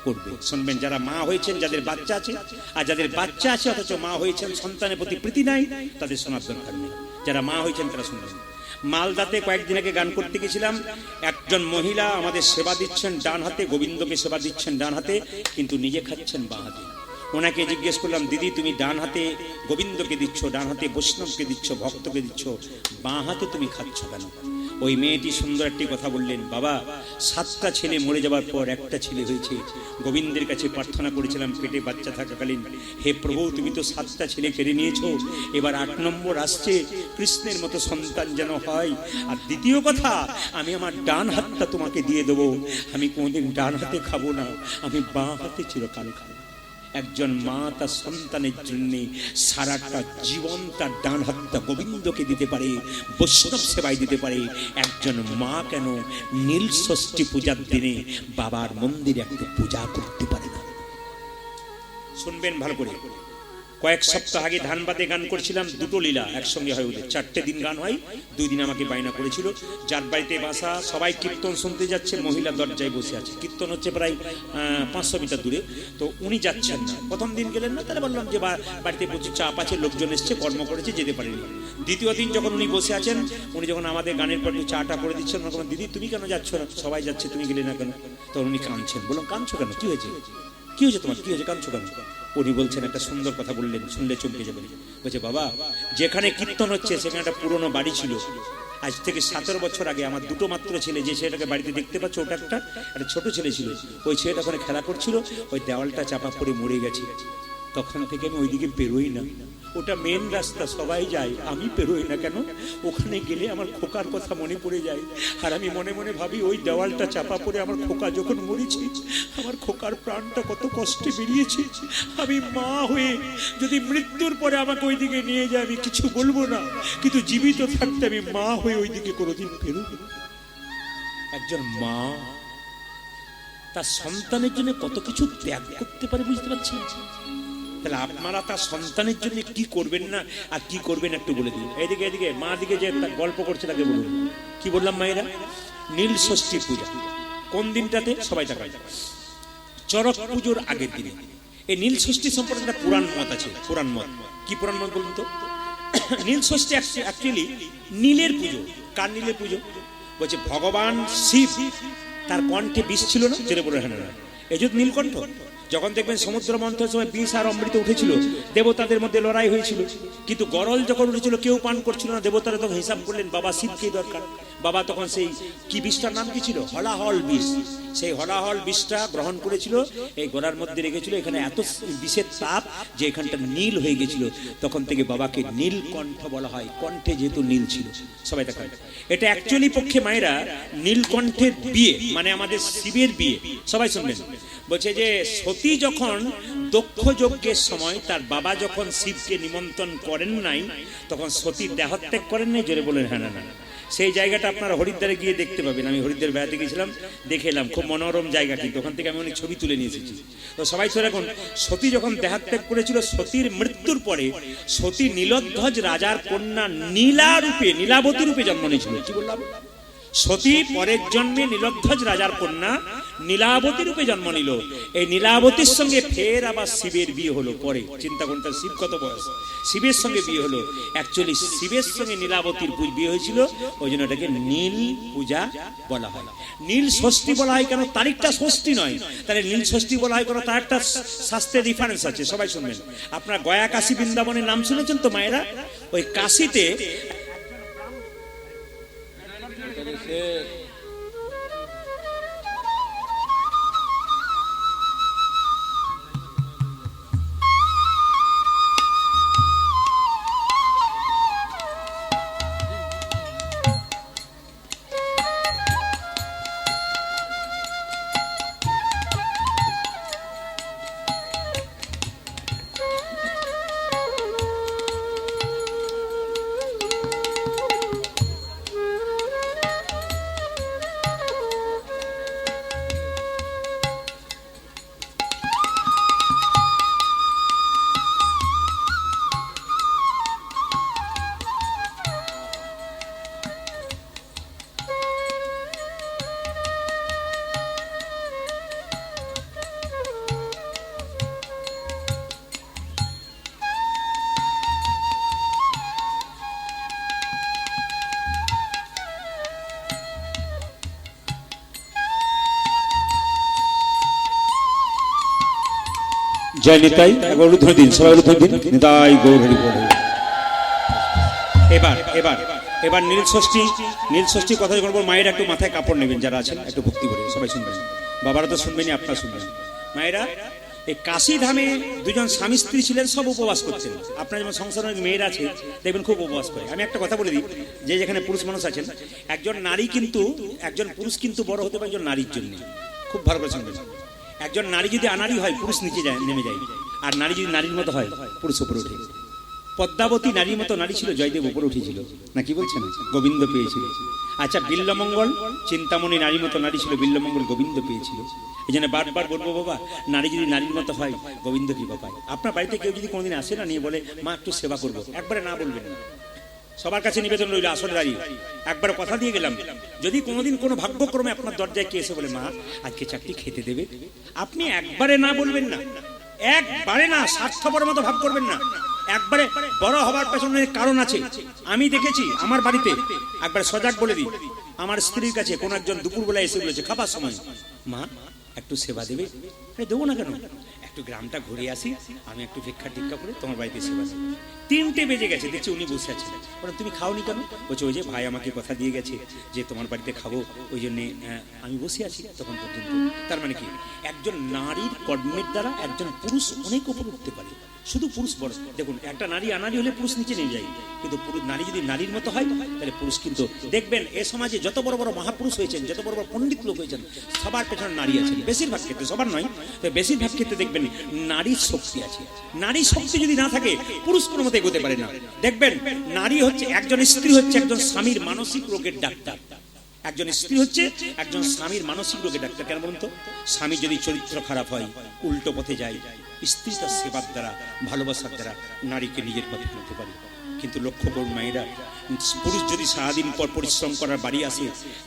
S1: করবে। শুনবেন, যারা মা হয়েছেন, যাদের বাচ্চা আছে, আর যাদের বাচ্চা আছে অথচ মা হয়েছেন, সন্তানের প্রতি প্রীতি নাই, তাদের শোনার দরকার নেই। যারা মা হয়েছেন তারা শুনবেন। মালদাতে কয়েকদিন আগে গান করতে গেছিলাম। একজন মহিলা আমাদের সেবা দিচ্ছেন ডান হাতে, গোবিন্দকে সেবা দিচ্ছেন ডান হাতে, কিন্তু নিজে খাচ্ছেন বাঁ হাতে। ওনাকে জিজ্ঞেস করলাম, দিদি তুমি ডান হাতে গোবিন্দকে দিচ্ছ, ডান হাতে বৈষ্ণবকে দিচ্ছ, ভক্তকে দিচ্ছ, বাঁ হাতে তুমি খাচ্ছ কেন? ওই মেয়েটি সুন্দর একটি কথা বললেন, বাবা 7টা ছেলে মরে যাবার পর একটা ছেলে হয়েছে। গোবিন্দের কাছে প্রার্থনা করেছিলাম পেটে বাচ্চা থাকাকালীন, হে প্রভু তুমি তো 7টা ছেলে কেড়ে নিয়েছো, এবার 8 নম্বর আসছে, কৃষ্ণের মতো সন্তান যেন হয়। আর দ্বিতীয় কথা, আমি আমার ডান হাতটা তোমাকে দিয়ে দেবো, আমি কোনোদিন ডান হাতে খাবো না, আমি বাঁ হাতে চিরকাল খাবো। একজন মা তার সন্তানের জন্য সারাটা জীবন তার ডান হাতটা গোবিন্দকে দিতে পারে, বৈষ্ণব সেবায় দিতে পারে। একজন মা কেন নীল ষষ্ঠী পূজার দিনে বাবার মন্দিরে একটা পূজা করতে পারে না? শুনবেন ভালো করে। কয়েক সপ্তাহ আগে ধানবাদে গান করছিলাম, দুটো লীলা একসঙ্গে হয় ওদের, 4টে দিন গান হয়। 2 দিন আমাকে বায়না করেছিল। যার বাড়িতে বাসা সবাই কীর্তন শুনতে যাচ্ছে, মহিলা দরজায় বসে আছে। কীর্তন হচ্ছে প্রায় 500 মিটার দূরে, তো উনি যাচ্ছেন না। প্রথম দিন গেলেন না, তাহলে বললাম যে বাড়িতে প্রচুর চাপ আছে, লোকজন এসছে, কর্ম করেছে, যেতে পারেনি। দ্বিতীয় দিন যখন উনি বসে আছেন, উনি যখন আমাদের গানের পর চাটা করে দিচ্ছেন, তখন দিদি তুমি কেন যাচ্ছ না, সবাই যাচ্ছে তুমি গেলে না কেন? তখন উনি কাঁদছেন। বললাম কাঁদছো কেন, কি হয়েছে, কি হয়েছে তোমার, কি হয়েছে, কাঁদছো কেন? উনি বলছেন, একটা সুন্দর কথা বললেন, শুনলে চমকে যাবেন। বলছে, বাবা যেখানে কীর্তন হচ্ছে সেখানে একটা পুরনো বাড়ি ছিল। আজ থেকে 17 বছর আগে আমার 2টো মাত্র ছেলে, যে ছেলেটাকে বাড়িতে দেখতে পাচ্ছ ওটা একটা ছোট ছেলে ছিল, ওই ছেলেটা ওখানে খেলা করছিল, ওই দেওয়ালটা চাপা পড়ে মরে গেছে। তখন থেকে আমি ওইদিকে পেরোই না। ওটা মেন রাস্তা, সবাই যায়, আমি পেরোই না কেন? ওখানে গেলে আমার খোকার কথা মনে পড়ে যায়। আর আমি মনে মনে ভাবি, ওই দেওয়ালটা চাপা পড়ে আমার খোকা যখন মরেছে, আমার খোকার প্রাণটা কত কষ্টে বেরিয়েছে। আমি মা হয়ে যদি মৃত্যুর পরে আমাকে ওইদিকে নিয়ে যায়, আমি কিছু বলবো না, কিন্তু জীবিত থাকতে আমি মা হয়ে ওইদিকে কোনোদিন পেরোবো না। একজন মা তার সন্তানের জন্য কত কিছু ত্যাগ করতে পারে, বুঝতে পারছেন? তাহলে আপনারা তার সন্তানের জন্য কি করবেন না আর কি করবেন একটু বলে দিন। এদিকে এদিকে মা দিকে যে একটা গল্প করছে তাকে বলুন। কি বললাম মায়েরা? নীল ষষ্ঠী পূজা কোন দিনটাতে? সবাই তাকায়, চড়ক পুজোর আগের দিনে। এই নীল ষষ্ঠী সম্পর্কে একটা পুরাণ মত আছে। পুরাণ মত কি? পুরাণ মত বলুন তো। নীল ষষ্ঠী অ্যাকচুয়ালি নীলের পুজো। কার নীলের পুজো? বলছে ভগবান শিব, তার কণ্ঠে বিষ ছিল না, জেনে বলে হ্যাঁ না, এই যে নীলকণ্ঠ। যখন দেখবেন সমুদ্র মন্থনের সময় বিষ আর অমৃত উঠেছিল, দেবতাদের মধ্যে লড়াই হয়েছিল, কিন্তু গরল যখন উঠেছিল কেউ পান করছিল না। দেবতারা তখন হিসাব করলেন, বাবা শিবকে দরকার, বাবা তখন সেই কি বিষটার নাম কি ছিল, হলাহল বিষ। সেই হলাহল বিষটা গ্রহণ করেছিল, এই গোড়ার মধ্যে রেখেছিল। এখানে এত বিষের তাপ যে এখানটা নীল হয়ে গেছিল। তখন থেকে বাবাকে নীলকণ্ঠ বলা হয়, কণ্ঠে যেহেতু নীল ছিল। সবাই দেখা, এটা অ্যাকচুয়ালি পক্ষে মায়েরা নীলকণ্ঠের বিয়ে, মানে আমাদের শিবের বিয়ে। সবাই শুনবেন, বলছে যে সতী যখন দক্ষ যজ্ঞের সময় তার বাবা যখন শিবকে নিমন্ত্রণ করেন নাই, তখন সতীর দেহত্যাগ করেন নাই। জোরে বলেন হ্যাঁ না না। সেই জায়গাটা আপনারা হরিদ্বারে গিয়ে দেখতে পাবেন। আমি হরিদ্বার বেড়াতে গিয়েছিলাম, দেখে এলাম, খুব মনোরম জায়গা। কিন্তু ওখান থেকে আমি অনেক ছবি তুলে নিয়ে এসেছি। তো সবাই তো এখন সতী যখন দেহত্যাগ করেছিল, সতীর মৃত্যুর পরে সতী নীলধ্বজ রাজার কন্যা নীলা রূপে, নীলাবতী রূপে জন্ম নিয়েছিল। কি বললাম? সতী পরের জন্মে নীলধ্বজ রাজার কন্যা নীলাবতী রূপে জন্ম নিল। এই নীলাবতীর সঙ্গে ফের আবার শিবের বিয়ে হলো। পরে চিন্তা করুন, তার শিব কত বয়স, শিবের সঙ্গে বিয়ে হলো। অ্যাকচুয়ালি শিবের সঙ্গে নীলাবতীর বিয়ে হয়েছিল, ওই জন্য এটাকে নীল পূজা বলা হয়। নীল ষষ্ঠী বলা হয় কেন? তারিখটা ষষ্ঠী নয়, তাহলে নীল ষষ্ঠী বলা হয় কেন? তার একটা শাস্ত্রের রেফারেন্স আছে। সবাই শুনবেন, আপনার গয়া কাশী বৃন্দাবনের নাম শুনেছেন তো মায়েরা? ওই কাশীতে জয় নিতাই, একবার উলুধ্বনি দিন, সবাই উলুধ্বনি দিন। নিতাই গৌর হরি বল। এবার এবার এবার নীল ষষ্ঠী কথা যখন বলবো, মায়েরা একটু মাথায় কাপড় নেবেন, যারা আছেন একটু ভক্তি করে সবাই শুনবেন। বাবারা তো শুনবেনই, আপনারা শুনবেন। মায়েরা, এই কাশী ধামে দুজন স্বামী স্ত্রী ছিলেন, সব উপবাস করছেন। আপনার যেমন সংসারে মেয়েরা আছে, দেখবেন খুব উপবাস করে। আমি একটা কথা বলে দিই, যে যেখানে পুরুষ মানুষ আছেন, একজন নারী কিন্তু, একজন পুরুষ কিন্তু বড় হতে পারে একজন নারীর জন্য। খুব ভালো করে শুনবেন। একজন নারী যদি আনারী হয়, পুরুষ নিচে যায়, নেমে যায়। আর নারী যদি নারীর মতো হয়, পুরুষ উপরে ওঠে। পদ্মাবতী নারীর মতো নারী ছিল, জয়দেব উপরে উঠেছিল না, কি বলছেন? গোবিন্দ পেয়েছিল। আচ্ছা, বিল্লমঙ্গল চিন্তামণি নারীর মতো নারী ছিল, বিল্লমঙ্গল গোবিন্দ পেয়েছিল। এই জন্য বারবার বলবো, বাবা নারী যদি নারীর মতো হয়, গোবিন্দ কি পায়? আপনার বাড়িতে কেউ যদি কোনোদিন আসে না, নিয়ে বলে মা একটু সেবা করবো, একবারে না বলবেন না। সবার কাছে নিবেদন রইল, আসলে দাঁড়িয়ে একবার কথা দিয়ে গেলাম, যদি কোনোদিন কোনো ভাগ্যক্রমে আপনার দরজায় কে এসে বলে মা আজকে চাকরি খেতে দেবে, আপনি একবারে না বলবেন না, একবারে না, স্বার্থপর মতো ভাব করবেন না। একবারে বড় হবার পেছনে কারণ আছে। আমি দেখেছি আমার বাড়িতে, একবার সজাগ বলে দিই, আমার স্ত্রীর কাছে কোন একজন দুপুরবেলা এসে বলেছে খাবার সময়, মা একটু সেবা দেবে। দেবো না কেন, একটু গ্রামটা ঘুরে আসি, আমি একটু ভিক্ষা টিক্ষা করে তোমার বাড়িতে সেবা দেবো। 3টে বেজে গেছে, দেখছি উনি বসে আছেন। তুমি খাওনি কেন? বলছে ওই যে ভাই আমাকে কথা দিয়ে গেছে যে তোমার বাড়িতে খাবো, ওই জন্যে আমি বসে আছি তখন পর্যন্ত। তার মানে কি, একজন নারীর কর্মের দ্বারা একজন পুরুষ অনেক উপর উঠতে পারে। শুধু পুরুষ বড়, দেখুন একটা নারী আনারী হলে পুরুষ নিচে নিয়ে যায়, কিন্তু পুরুষ নারী যদি নারীর মতো হয়, তাহলে পুরুষ কিন্তু দেখবেন এ সমাজে যত বড় বড় মহাপুরুষ হয়েছেন, যত বড় বড় পণ্ডিত লোক হয়েছেন, সবার পেছনে নারী আছেন। বেশিরভাগ ক্ষেত্রে, সবার নয়, বেশিরভাগ ক্ষেত্রে দেখবেন নারীর শক্তি আছে। নারী শক্তি যদি না থাকে, পুরুষ কোনো মতে এগোতে পারে না। দেখবেন নারী হচ্ছে, একজন স্ত্রী হচ্ছে একজন স্বামীর মানসিক রোগের ডাক্তার। একজন স্ত্রী হচ্ছে একজন স্বামীর মানসিক রোগের ডাক্তার। কেন বলুন তো? স্বামী যদি চরিত্র খারাপ হয়, উল্টো পথে যায়, স্ত্রী তার সেবার দ্বারা, ভালোবাসার দ্বারা নারীকে নিজের পথে ফেলতে পারে। কিন্তু লক্ষ্য করুন মায়েরা, পুরুষ যদি সারাদিন পর পরিশ্রম করার বাড়ি আসে,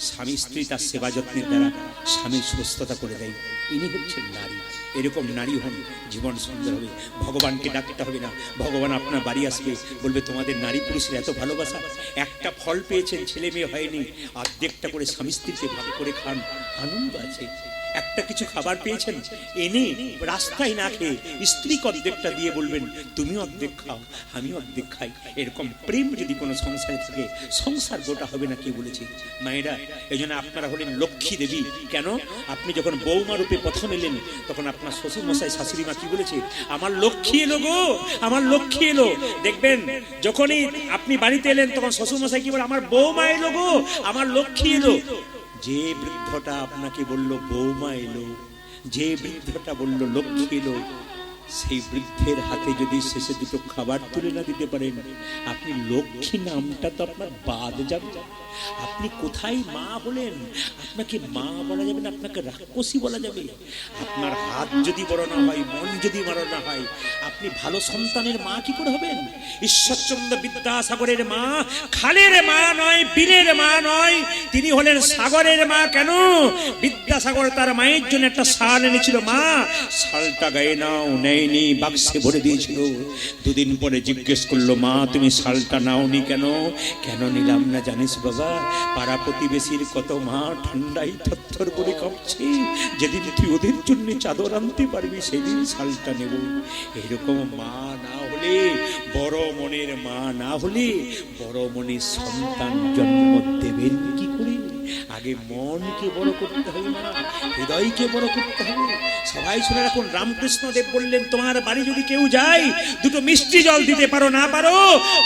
S1: স্বামী স্ত্রী তার সেবা যত্নের দ্বারা স্বামীর সুস্থতা করে দেয়। ইনি হচ্ছেন নারী। এরকম নারী হন, জীবন সুন্দর হবে। ভগবানকে ডাকতে হবে না, ভগবান আপনার বাড়ি আসবে, বলবে তোমাদের নারী পুরুষের এত ভালোবাসা, একটা ফল পেয়েছেন, ছেলে মেয়ে হয়নি, অর্ধেকটা করে স্বামী স্ত্রীকে ভাগ করে খান, আনন্দ আছে। একটা কিছু খাবার পেয়েছেন, এনে রাস্তায় না খেয়ে স্ত্রী অর্ধেকটা দিয়ে বলবেন তুমি অর্ধেক খাও আমি অর্ধেক খাই। এরকম প্রেম যদি কোনো সংসারে থাকে, সংসার গোটা হবে না। কে বলেছে? মায়েরা, এই জন্য আপনারা হলেন লক্ষ্মী দেবী। কেন? আপনি যখন বৌমা রূপে প্রথম এলেন, তখন আপনার শ্বশুর মশাই শাশুড়ি মা কি বলেছে? আমার লক্ষ্মী এলো গো, আমার লক্ষ্মী এলো। দেখবেন যখনই আপনি বাড়িতে এলেন, তখন শ্বশুর মশাই কি বলে? আমার বৌমা এলো গো, আমার লক্ষ্মী এলো। যে বৃদ্ধটা আপনাকে বলল বৌমা এলো, যে বৃদ্ধটা বলল লক্ষ্মী এলো, সেই বৃদ্ধের হাতে যদি শেষে দুটো খাবার তুলে না দিতে পারেন, আপনি লক্ষ্মী নামটা তো আপনার বাদ যাবে। আপনি কোথায় মা হলেন? আপনাকে মা বলা যাবে না, আপনাকে রাক্ষসী বলা যাবে। আপনার হাত যদি বড় না হয়, মন যদি বড় না হয়, আপনি ভালো সন্তানের মা কি করে হবেন? ঈশ্বরচন্দ্র বিদ্যাসাগরের মা খালের মা নয়, বিলের মা নয়, তিনি হলেন সাগরের মা। কেন? বিদ্যাসাগর তার মায়ের জন্য একটা শাল এনেছিল। মা, শালটা গায়ে নাও, নেয়নি, বাক্সে ভরে দিয়েছিল। দুদিন পরে জিজ্ঞেস করলো, মা তুমি শালটা নাওনি কেন? কেন নিলাম না জানিস বাবা? পাড়া প্রতিবেশীর কত মা ঠান্ডায় থরথর করে কাঁপছে, যেদিন তুই ওদের জন্য চাদর আনতে পারবি সেদিন শালটা নেব। এরকম মা না হলে, বড় মনের মা না হলে বড় মনের সন্তান জন্ম দেবেন কি করে? আগে মনকে বড় করতে হবে, না হৃদয়কে বড় করতে হবে। সবাই শুনে রাখুন, রামকৃষ্ণ দেব বললেন, তোমার বাড়ি যদি কেউ যায়, দুটো মিষ্টি জল দিতে পারো না পারো,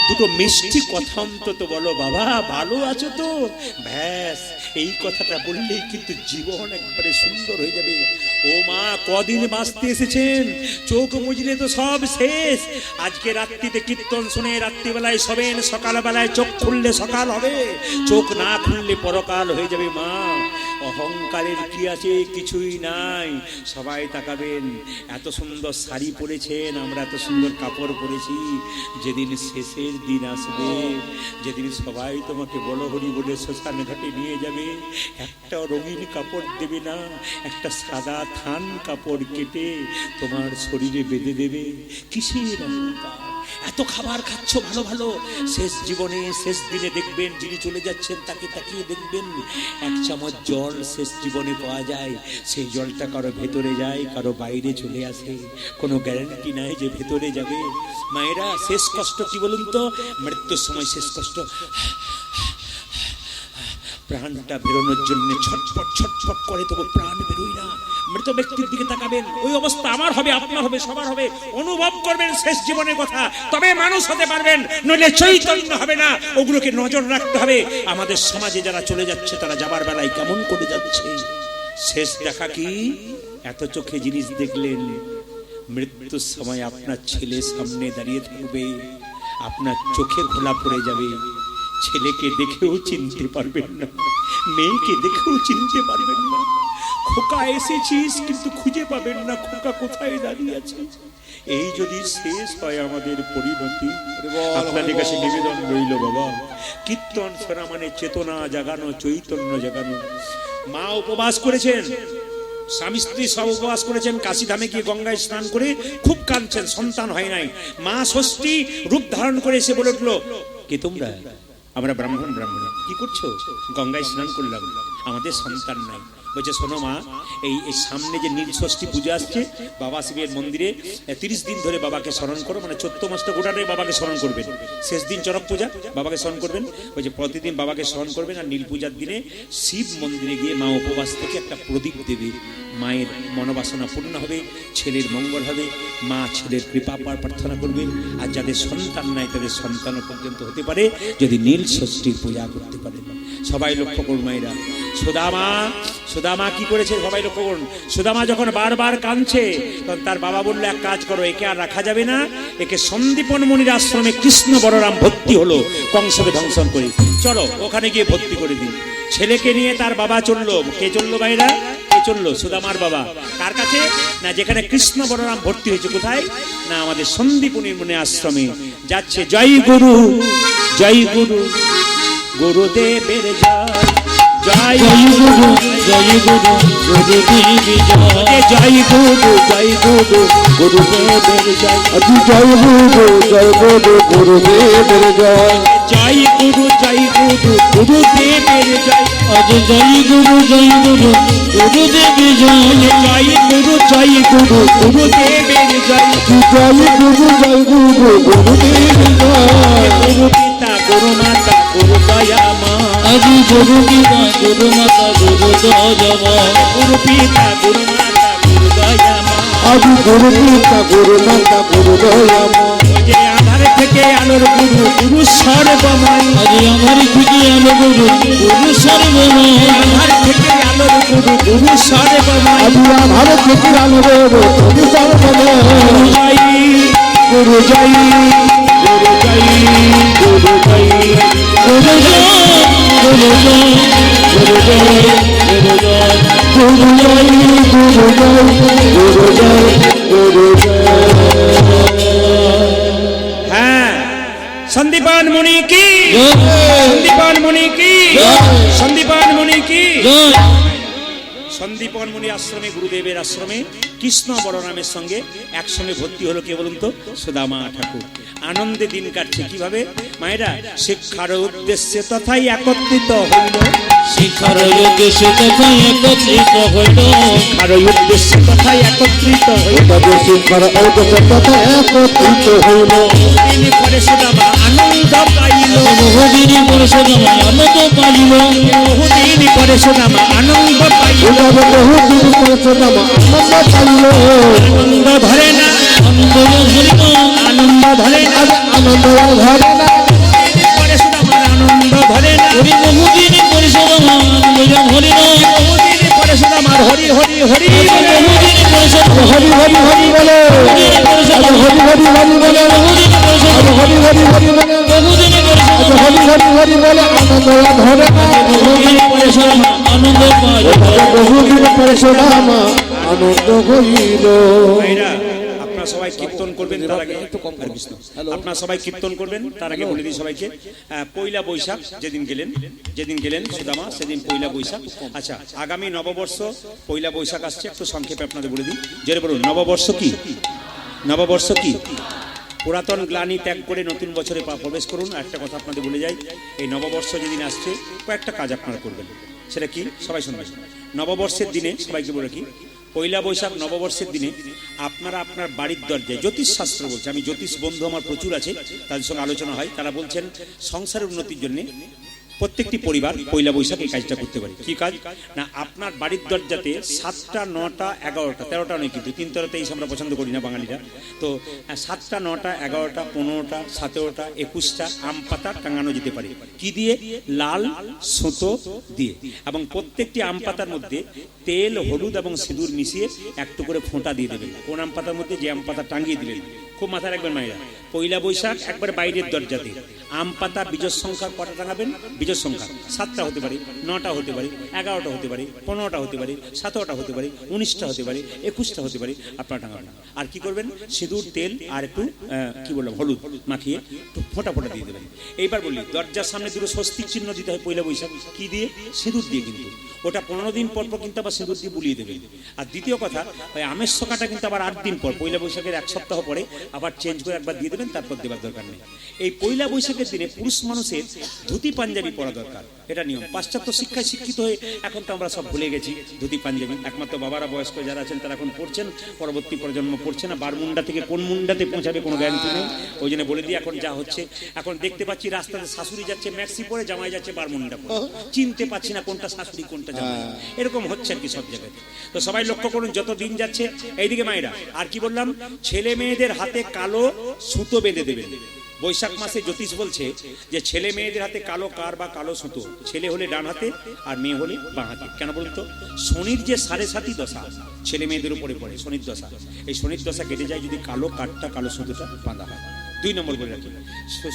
S1: দুটো মিষ্টি কথা অন্তত বলো, বাবা ভালো আছো তো। ব্যাস, এই কথাটা বললেই কিন্তু জীবন একবারে সুন্দর হয়ে যাবে। ও মা, কদিন বাঁচতে এসেছেন, চোখ মুজলে তো সব শেষ। আজকে রাত্রিতে কীর্তন শুনে রাত্রিবেলায় শোবেন, সকালবেলায় চোখ খুললে সকাল হবে, চোখ না খুললে পরকাল হয়ে যাবে। মা, অহংকারের কি আছে? কিছুই নাই। সবাই তাকাবেন, এত সুন্দর শাড়ি পরেছেন, আমরা এত সুন্দর কাপড় পরেছি। যেদিন শেষের দিন আসবে, যেদিন সবাই তোমাকে বড় হরি বলে শ্মশান ঘাটে নিয়ে যাবে, একটা রঙিন কাপড় দেবে না, একটা সাদা থান কাপড় কেটে তোমার শরীরে বেঁধে দেবে। কিসের অহংকার? এত খাবার খাচ্ছ ভালো ভালো, শেষ জীবনে শেষ দিনে দেখবেন যিনি চলে যাচ্ছেন তাকে তাকিয়ে দেখবেন, এক চামচ জল শেষ জীবনে পাওয়া যায়, সেই জলটা কারো ভেতরে যায়, কারো বাইরে চলে আসে, কোনো গ্যারান্টি নাই যে ভেতরে যাবে। মায়েরা, শেষ কষ্ট কি বলুন তো? মৃত্যুর সময় শেষ কষ্ট, প্রাণটা বেরোনোর জন্য ছটফট ছটফট করে, তবু প্রাণ বেরোয় না। মৃত ব্যক্তির দিকে তাকাবেন, ওই অবস্থা আমার হবে, আপনার হবে, সবার হবে। অনুভব করবেন শেষ জীবনের কথা, তবে মানুষ হতে পারবেন, নইলে চৈতন্য হবে না। ওগুলোকে নজর রাখতে হবে। আমাদের সমাজে যারা চলে যাচ্ছে, তারা যাবার বেলায় কেমন করে যাচ্ছে? শেষ দেখা কি? এত চোখে জিনিস দেখলেন, মৃত্যুর সময় আপনার ছেলে সামনে দাঁড়িয়ে থাকবে, আপনার চোখে ঘোলা পড়ে যাবে। ছেলেকে দেখেও চিনতে পারবেন না, মেয়েকে দেখেও চিনতে পারবেন না। খোকা এসেছিস কিন্তু খুঁজে পাবেন না, খোকা কোথায় দাঁড়িয়ে আছে। এই যদি শেষ হয় আমাদের পরিণতি, আপনাদের কাছে নিবেদন রইল বাবা, কীর্তন শোনা মানে চেতনা জাগানো, চৈতন্য জাগানো। মা উপবাস করেছেন, স্বামী স্ত্রী সব উপবাস করেছেন, কাশীধামে গিয়ে গঙ্গায় স্নান করে খুব কাঁদছেন, সন্তান হয় নাই। মা ষষ্ঠী রূপ ধারণ করে এসে বলে উঠলো, কে তোমরা? আমরা ব্রাহ্মণ। কি করছো? গঙ্গায় স্নান করলাম, আমাদের সন্তান নাই। বলছে, শোনো মা, এই সামনে যে নীল ষষ্ঠী পূজা আসছে, বাবা শিবের মন্দিরে 30 দিন ধরে বাবাকে স্মরণ করো, মানে 14 মাসটা গোটাটাই বাবাকে স্মরণ করবেন। শেষ দিন চড়ক পূজা, বাবাকে স্মরণ করবেন। বলছে প্রতিদিন বাবাকে স্মরণ করবেন, আর নীল পূজার দিনে শিব মন্দিরে গিয়ে মা উপবাস থেকে একটা প্রদীপ দেবে। মায়ের মনোবাসনা পূর্ণ হবে, ছেলের মঙ্গল হবে, মা ছেলের কৃপা প্রার্থনা করবে। আর যাদের সন্তান নাই, তাদের সন্তানও পর্যন্ত হতে পারে যদি নীল ষষ্ঠীর পূজা করতে পারে। সবাই লক্ষ্য করুন মায়েরা, সুদামা কি করেছে সবাই লক্ষ্য করুন। সুদামা যখন বারবার কাঁদছে, তখন তার বাবা বললো, এক কাজ করো, একে আর রাখা যাবে না, একে সন্দীপন মুনির আশ্রমে কৃষ্ণ বলরাম ভর্তি হলো কংসকে ধ্বংসন করে, চলো ওখানে গিয়ে ভর্তি করে দিন। ছেলেকে নিয়ে তার বাবা চললো। কে চললো ভাইরা? কে চললো? সুদামার বাবা। কার কাছে? না, যেখানে কৃষ্ণ বলরাম ভর্তি হয়েছে। কোথায়? না, আমাদের সন্দীপনির মুনি আশ্রমে যাচ্ছে। জয় গুরু, জয় গুরু, গুরুদেবের জয়। জয় গুরু, জয় গুরু, গুরুদেবের জয়। জয় গুরু, জয় গুরু, গুরুদেবের জয়।
S3: জয় গুরু, জয় গুরু, গুরুদেবের জয়।
S1: জয় গুরু, জয় গুরু, গুরুদেবের জয়।
S2: আজ জয় গুরু গুরুদেবী জয়।
S1: জয় গুরু গুরুদেবের জয়।
S3: জয় গুরু গুরুদেব জয়।
S1: গুরু পিতা গুরু মাতা গুরু দয়া মা।
S2: আজ গুরু পিতা গুরু মাতা গুরু দয়ামা।
S1: গুরু পিতা গুরু মাতা গুরু দয়া মা।
S3: আজ গুরু পিতা গুরু মাতা গুরু দয়াময়।
S1: ওই যে আধার থেকে আলোর গুরু গুরু সর্বময়।
S2: আজ আমার থেকে আলো গুরু গুরু সর্বময়।
S1: আধার থেকে আলোর গুরু গুরু সর্বময়।
S3: আজ আধার থেকে আলোর গুরু সর্বময়।
S1: জয়
S3: গুরু জয়
S1: গুরু জয় গুরু জয়
S2: গুরু জয় গুরু জয়
S3: গুরু জয়
S2: গুরু জয়।
S3: গুরু জয় গুরু জয় গুরু জয় গুরু জয়।
S1: হ্যাঁ, সন্দীপান মুনি কি,
S2: জয়
S1: সন্দীপান মুনি কি,
S2: জয়।
S1: সন্দীপান মুনি কি।
S2: জয়।
S1: সন্দীপন মুনি আশ্রমে, গুরুদেবের আশ্রমে কৃষ্ণ বলরামের সঙ্গে একসঙ্গে ভর্তি হলো কে বলুন তো? সুদামা ঠাকুর। আনন্দে দিন কাটছে কিভাবে মায়েরা? শিক্ষার উদ্দেশ্যে তথাই একত্রিত হইল।
S2: শিক্ষার উদ্দেশ্যে তথা একত্রিত হইল।
S1: শিক্ষার উদ্দেশ্যে তথাই একত্রিত হইল।
S3: তাদের শিক্ষার ঔদসে তথা একত্রিত হইল।
S1: দিন পরে সুদামা আনন্দ পাইল।
S2: বহুদিনী পরিষদমা আনন্দ পাইল।
S1: বহুদিন পরে সুদামা আনন্দ পাইল।
S3: বহুদিন পরে সুদামা আনন্দ পাইল।
S1: আনন্দ ধরে না,
S2: আনন্দ ধরিল।
S1: আনন্দ ধরে না,
S3: আনন্দ ধরে না।
S1: পরে সুদামার আনন্দ ধরে না।
S2: ওরে বহুদিনী পরিষদমা আনন্দ ধরিল।
S1: বহুদিন পরে সুদামার হরি হরি হরি বলে।
S2: বহুদিনী পরিষদমা
S3: হরি হরি হরি বলে।
S2: বহুদিনী পরিষদমা
S3: হরি হরি হরি বলে।
S2: বহুদিনী পরিষদমা
S3: হরি হরি হরি বলে।
S2: বহুদিনী পরিষদমা
S3: হরি হরি হরি বলে। আনন্দ ধরে না।
S2: বহুদিনী পরিষদমা আনন্দ পাইল।
S3: বহুদিন পরে সুদামা আনন্দ হইল।
S1: ভাইরা, আপনারা সবাই কীর্তন করবেন তার আগে আপনারা সবাই কীর্তন করবেন তার আগে বলে দিই সবাইকে, পয়লা বৈশাখ যেদিন গেলেন সুদামা সেদিন পয়লা বৈশাখ। আচ্ছা, আগামী নববর্ষ পয়লা বৈশাখ আসছে, একটু সংক্ষেপে আপনাদের বলে দিই। জোরে বলুন, নববর্ষ কি? নববর্ষ কি? পুরাতন গ্লানি ত্যাগ করে নতুন বছরে প্রবেশ করুন। আর একটা কথা আপনাদের বলে যাই, এই নববর্ষ যেদিন আসছে কয়েকটা কাজ আপনারা করবেন। সেটা কি? সবাই শুনবেন। নববর্ষের দিনে সবাইকে বলে কি, পয়লা বৈশাখ নববর্ষের দিনে আপনারা আপনার বাড়ির দরজায়, জ্যোতিষ শাস্ত্র বলছে, আমি জ্যোতিষ বন্ধু আমার প্রচুর আছে, তাদের সঙ্গে আলোচনা হয়, তারা বলছেন সংসারের উন্নতির জন্য প্রত্যেকটি পরিবার পয়লা বৈশাখ এই কাজটা করতে পারে। কি কাজ না, আপনার বাড়ির দরজাতে 7টা 9টা 11টা 13টা নয়, কিন্তু 3 13 23 আমরা পছন্দ করি না বাঙালিরা, তো 7টা 9টা 11টা 15টা 17টা 21টা আম পাতা টাঙানো যেতে পারে। কি দিয়ে? লাল সুতো দিয়ে। এবং প্রত্যেকটি আম পাতার মধ্যে তেল, হলুদ এবং সিঁদুর মিশিয়ে একটু করে ফোঁটা দিয়ে দেবেন। কোন আম পাতার মধ্যে? যে আম পাতা টাঙিয়ে দিলেন। খুব মাথায় রাখবেন মায়েরা, পয়লা বৈশাখ একবার বাইরের দরজাতে আম পাতা বীজের সংখ্যা কটা টাঙাবেন? বীজের সংখ্যা 7টা হতে পারে, 9টা হতে পারে, 11টা হতে পারে, 15টা হতে পারে, 17টা হতে পারে, 19টা হতে পারে, 21টা হতে পারে, আপনারা টাঙাবেন। আর কি করবেন? সিঁদুর, তেল আর একটু কি বললাম, হলুদ মাখিয়ে একটু ফোঁটা ফোঁটা দিয়ে দেবেন। এইবার বললি, দরজার সামনে দুটো স্বস্তিক চিহ্ন দিতে হয় পয়লা বৈশাখ। কি দিয়ে? সিঁদুর দিয়ে। কিন্তু ওটা 15 দিন পর পর কিন্তু আবার সিঁদুর দিয়ে বুলিয়ে দেবেন। আর দ্বিতীয় কথা, ওই আমের শোকাটা কিন্তু আবার 8 দিন পর, পয়লা বৈশাখের 1 সপ্তাহ পরে আবার চেঞ্জ করে একবার দিয়ে দেবেন, তারপর দেবার দরকার নেই। এই পয়লা বৈশাখের দিনে পুরুষ মানুষের ধুতি পাঞ্জাবি পরা দরকার, এটা নিয়ম। পাশ্চাত্য শিক্ষায় শিক্ষিত হয়ে এখন তো আমরা সব ভুলে গেছি ধুতি পাঞ্জাবি। একমাত্র বাবারা, বয়স্ক যারা আছেন তারা এখন পড়ছেন, পরবর্তী প্রজন্ম পড়ছে না। বারমুন্ডা থেকে কোন মুন্ডাতে পৌঁছাবে কোনো গ্যারান্টি নেই। ওই জন্য বলে দিই, এখন যা হচ্ছে, এখন দেখতে পাচ্ছি রাস্তাতে শাশুড়ি যাচ্ছে ম্যাক্সি পরে, জামাই যাচ্ছে বারমুন্ডা পরে, চিনতে পাচ্ছি না কোনটা শাশুড়ি কোনটা জামাই। এরকম হচ্ছে আর কি সব জায়গায়। তো সবাই লক্ষ্য করুন, যত দিন যাচ্ছে। এইদিকে মায়েরা, আর কি বললাম, ছেলে মেয়েদের হাতে কালো সুতো বেঁধে দেবেন। বৈশাখ মাসে জ্যোতিষ বলছে যে ছেলে মেয়েদের হাতে কালো কার বা কালো সুতো, ছেলে হলে ডান হাতে আর মেয়ে হলে বাঁ হাতে। কেন বলুন তো? শনির যে 7.5 দশা ছেলে মেয়েদের উপরে পড়ে, শনির দশা, এই শনির দশা কেটে যায় যদি কালো কাঠটা, কালো সুতোটা বাঁধা হয়। 2 নম্বর বলে রাখি,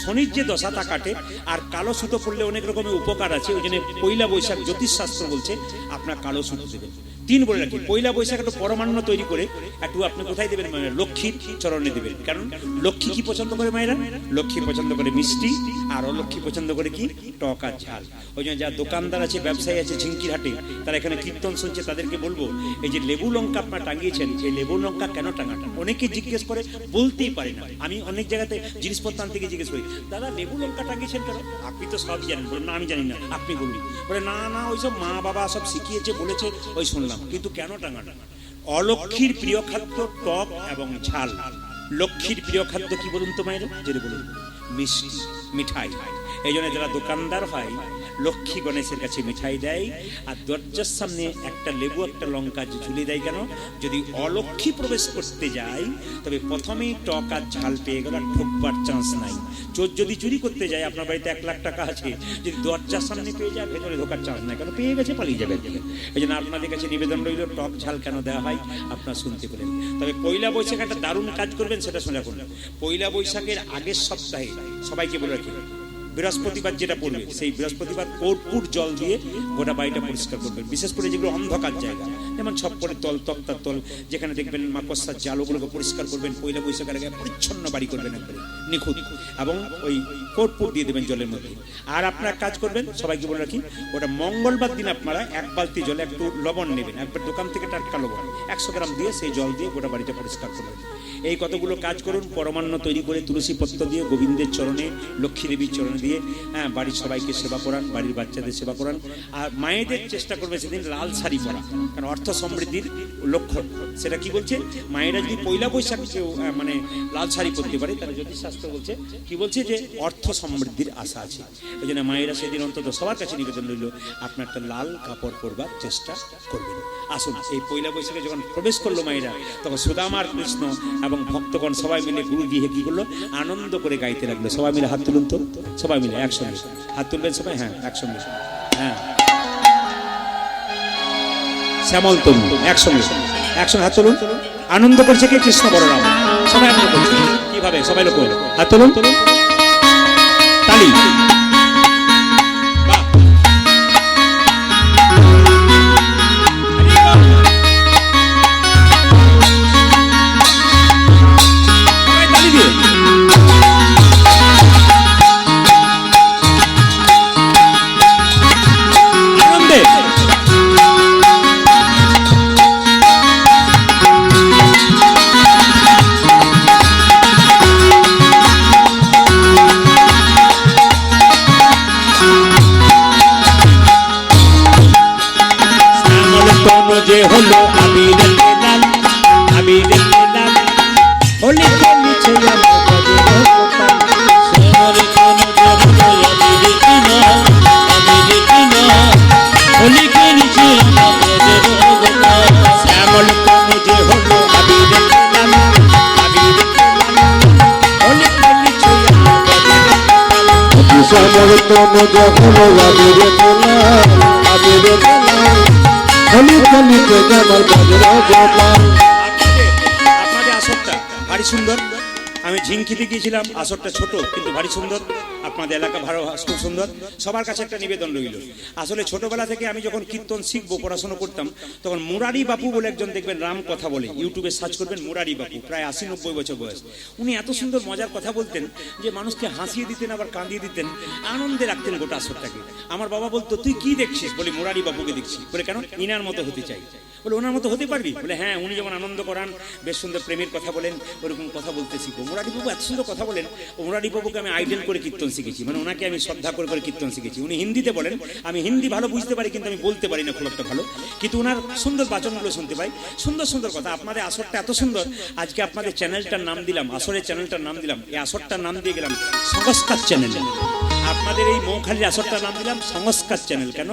S1: শনির যে দশা তা কাটে। আর কালো সুতো পড়লে অনেক রকমের উপকার আছে। ওই জন্য পয়লা বৈশাখ জ্যোতিষ শাস্ত্র বলছে আপনার কালো সুতো দেবেন। তিন বলে রাখি, পয়লা বৈশাখ একটু পরমান্ন তৈরি করে একটু আপনি কোথায় দেবেন, মানে লক্ষ্মীর চরণে দেবেন। কারণ লক্ষ্মী কি পছন্দ করে মায়েরা? লক্ষ্মী পছন্দ করে মিষ্টি, আর অলক্ষ্মী পছন্দ করে কি? টক আর ঝাল। ওই জন্য যারা দোকানদার আছে, ব্যবসায়ী আছে ঝিঙ্কির হাটে, তারা এখানে কীর্তন শুনছে, তাদেরকে বলবো এই যে লেবু লঙ্কা আপনারা টাঙিয়েছেন, এই লেবু লঙ্কা কেন টাঙাটা? অনেকে জিজ্ঞেস করে, বলতেই পারে না। আমি অনেক জায়গাতে জিনিসপত্র আনতে গিয়ে জিজ্ঞেস করি, দাদা লেবু লঙ্কা টাঙিয়েছেন কেন? আপনি তো সব জানেন। বলেন না আমি জানি না, আপনি বলুন। বলে না না, ওইসব মা বাবা সব শিখিয়েছে বলেছে, ওই শুনলাম, কিন্তু কেন টাঙাটা? অলক্ষ্মীর প্রিয় খাদ্য টক এবং ঝাল। লক্ষ্মীর প্রিয় খাদ্য কি বলুন তো মায়েরা? যেটা বলুন, মিষ্টি, মিঠাই। এই জন্য যারা দোকানদার হয়, লক্ষ্মী গণেশের কাছে মিঠাই দেয়, আর দরজার সামনে একটা লেবু একটা লঙ্কা ঝুলিয়ে দেয়। কেন? যদি অলক্ষ্মী প্রবেশ করতে যায়, তবে প্রথমেই টক আর ঝাল পেয়ে গেল, আর ঠকবার চান্স নাই। চোর যদি চুরি করতে যায়, আপনার বাড়িতে 1 লাখ টাকা আছে, যদি দরজার সামনে পেয়ে যায়, ভেতরে ঢোকার চান্স নাই, কারণ পেয়ে গেছে, পালিয়ে যাবে। এই জন্য আপনাদের কাছে নিবেদন রইল, টক ঝাল কেন দেওয়া হয় আপনারা শুনতে পেলেন। তবে পয়লা বৈশাখ একটা দারুণ কাজ করবেন, সেটা শুনে রাখুন। পয়লা বৈশাখের আগের সপ্তাহে সবাইকে বলে রাখি, বৃহস্পতিবার যেটা পড়বে, সেই বৃহস্পতিবার কর্পূর জল দিয়ে গোটা বাড়িটা পরিষ্কার করবেন। বিশেষ করে যেগুলো অন্ধকার জায়গা, যেমন ছপ্পরের তল, তক্তার তল, যেখানে দেখবেন মাকড়সার জাল, ওগুলোকে পরিষ্কার করবেন। পয়লা বৈশাখের আগে পরিচ্ছন্ন বাড়ি করবেন, একবারে নিখুঁত, এবং ওই কর্পূর দিয়ে দেবেন জলের মধ্যে। আর আপনারা কাজ করবেন, সবাইকে বলে রাখি, ওটা মঙ্গলবার দিন আপনারা 1 বালতি জলে একটু লবণ নেবেন, একবার দোকান থেকে টাটকা লবণ 100 গ্রাম দিয়ে, সেই জল দিয়ে গোটা বাড়িটা পরিষ্কার করবেন। এই কতগুলো কাজ করুন, পরমান্ন তৈরি করে তুলসী পত্র দিয়ে, গোবিন্দের চরণে, লক্ষ্মী দেবীর চরণে দিয়ে, হ্যাঁ, বাড়ির সবাইকে সেবা করান, বাড়ির বাচ্চাদের সেবা করান। আর মায়েদের চেষ্টা করবে সেদিন লাল শাড়ি পরা, কারণ অর্থ সমৃদ্ধির লক্ষণ। সেটা কি বলছে? মায়েরা যদি পয়লা বৈশাখ কেউ মানে লাল শাড়ি পরতে পারে, তাহলে জ্যোতিষশাস্ত্র বলছে কি বলছে, যে অর্থ সমৃদ্ধির আশা আছে। ওই জন্য মায়েরা সেদিন অন্তত সবার কাছে নিবেদন রইল, আপনার একটা লাল কাপড় পরবার চেষ্টা করবেন। আসুন, এই পয়লা বৈশাখে যখন প্রবেশ করলো মায়েরা, তখন সুদামার কৃষ্ণ এবং ভক্তগণ সবাই মিলে গুরু দিয়ে কি করলো, আনন্দ করে গাইতে লাগলো। সবাই মিলে হাত তুলুন তো, সবাই মিলে একসঙ্গে হাত তুলবেন সবাই, হ্যাঁ একসঙ্গে, হ্যাঁ শ্যামল তুলুন, একসঙ্গে হাত তুলুন। আনন্দ করছে কে? কৃষ্ণ বলরাম, সবাই আনন্দ করছে। কিভাবে? সবাই লোক হাত তুলুন, তালি। যে হলো আবিরের লাল, আবিরের লাল, হোলি খেলেছে আমার বাজে গোপাল।
S2: শ্যামল তনু যে হলো আবিরের লাল, আবিরের লাল, হোলি খেলেছে আমার ব্রজের গোপাল।
S1: শ্যামল তনু যে হলো আবিরের লাল, আবিরের লাল, হোলি খেলেছে আমার বাজে গোপাল।
S3: শ্যামল তনু যে হলো আবিরের লাল, আবিরের লাল, হোলি খেলিতে আমার বাজে গোপাল।
S1: আপনাদের আসরটা ভারী সুন্দর। আমি ঝিঙ্কিতে গিয়েছিলাম, আসরটা ছোট কিন্তু ভারী সুন্দর। আপনাদের এলাকা ভালো, খুব সুন্দর। সবার কাছে একটা নিবেদন রইল। আসলে ছোটবেলা থেকে আমি যখন কীর্তন শিখবো, পড়াশোনা করতাম, তখন মুরারি বাপু বলে একজন দেখবেন, রাম কথা বলে, ইউটিউবে সার্চ করবেন মুরারি বাপু, প্রায় 80-90 বছর বয়স। উনি এত সুন্দর মজার কথা বলতেন যে মানুষকে হাসিয়ে দিতেন, আবার কাঁদিয়ে দিতেন, আনন্দে রাখতেন গোটা আসরটাকে। আমার বাবা বলতো, তুই কি দেখছিস? বলে মুরারি বাপুকে দেখছি। বলে কেন? ইনার মতো হতে চাই। বলে ওনার মতো হতে পারবি? বলে হ্যাঁ, উনি যেমন আনন্দ করান, বেশ সুন্দর প্রেমের কথা বলেন, ওরকম কথা বলতে শিখবো। মুরারি বাবু এত সুন্দর কথা বলেন। মুরারি বাবুকে আমি আইডেল করে কীর্তন শিখেছি, মানে ওনাকে আমি শ্রদ্ধা করে করে কীর্তন শিখেছি। উনি হিন্দিতে বলেন, আমি হিন্দি ভালো বুঝতে পারি, কিন্তু আমি বলতে পারি না খুব একটা ভালো, কিন্তু ওনার সুন্দর বাচনগুলো শুনতে পাই, সুন্দর সুন্দর কথা। আপনাদের আসরটা এত সুন্দর, আজকে আপনাদের চ্যানেলটার নাম দিলাম, আসরের চ্যানেলটার নাম দিলাম, এই আসরটার নাম দিয়ে গেলাম সংস্কার চ্যানেল। আপনাদের এই মৌখালির আসরটার নাম দিলাম সংস্কার চ্যানেল। কেন?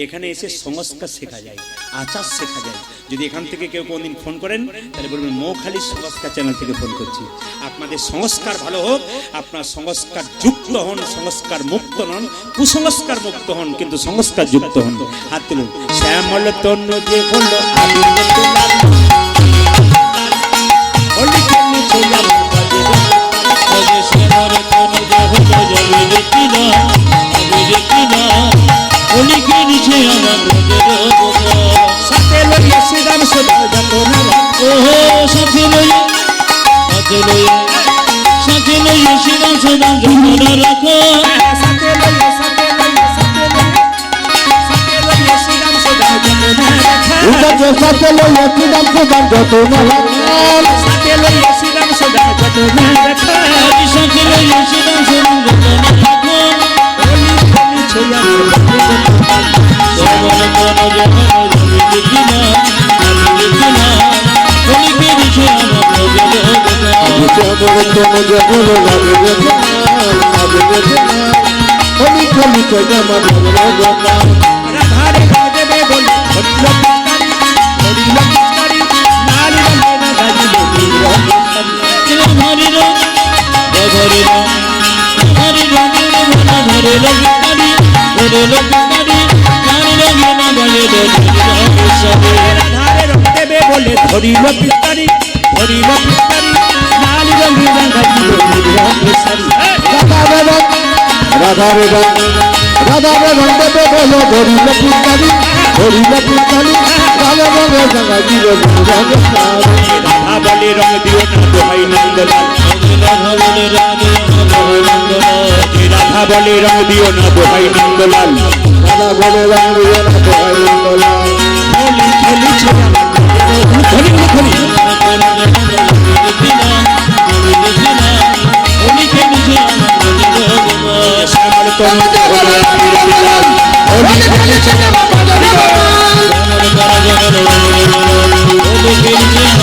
S1: এখানে এসে সংস্কার শেখা যায়, আচার শেখা যায়। যদি এখান থেকে কেউ কোনদিন ফোন করেন, তাহলে বলবেন মৌখালির সংস্কার চ্যানেল থেকে ফোন করছি। আপনাদের সংস্কার ভালো হোক, আপনার সংস্কার যুক্ত হন, সংস্কার মুক্ত নন, কুসংস্কার মুক্ত হন, কিন্তু সংস্কার যুক্ত হন। হাত তুলুন। শ্যামল তনু যে হলো আবিরের লাল, হোলি খেলেছে আমার বাজে গোপাল।
S2: শ্যামল তনু যে হলো আবিরের লাল, আবিরের লাল, হোলি খেলেছে আমার ব্রজের গোপাল।
S1: সাথে লইয়া
S3: যে সাথে লইয়া শ্রীরাম সুদাম যত মহান
S1: সাথে লইয়া শ্রীরাম সদা যত মেঘা
S2: হরি সাথে লইয়া শ্রীরাম সুদাম যত মহান
S1: হলি হলি ছয়া
S2: শ্যামল তন যখন আমি দেখি না হলিকে দিছে আমার ব্রজ
S3: শ্যামল তন যখন লাগে রে হলি খলিতে আমার ভগবান
S1: রাধারে রাজবে বলি হরিল পিস্তারি নাল রঙে না গাজিলো
S2: হরি রাম হরি রাম হরি রাম হরি রাম হরি রাম হরি
S1: রাধারে রং দেবে বলে ধরিল পিস্তারি নাল রঙে না গাজিলো
S3: রাধা রে রঙ দেবে বলো ধরিল পুষ্কারি রাধা রঙে জাগা দিল
S1: রাধা বলে রং দিও না দোহাই নন্দলাল রাধা বলে রং দিও না দোহাই নন্দলাল
S3: রাধা বলে রঙ দিও না দোহাই নন্দলাল
S1: হলি হলি ছয়া হলি হলি শ্যামল তনু যখন রামের বিলাল হলি হলি ছয়া
S2: হরি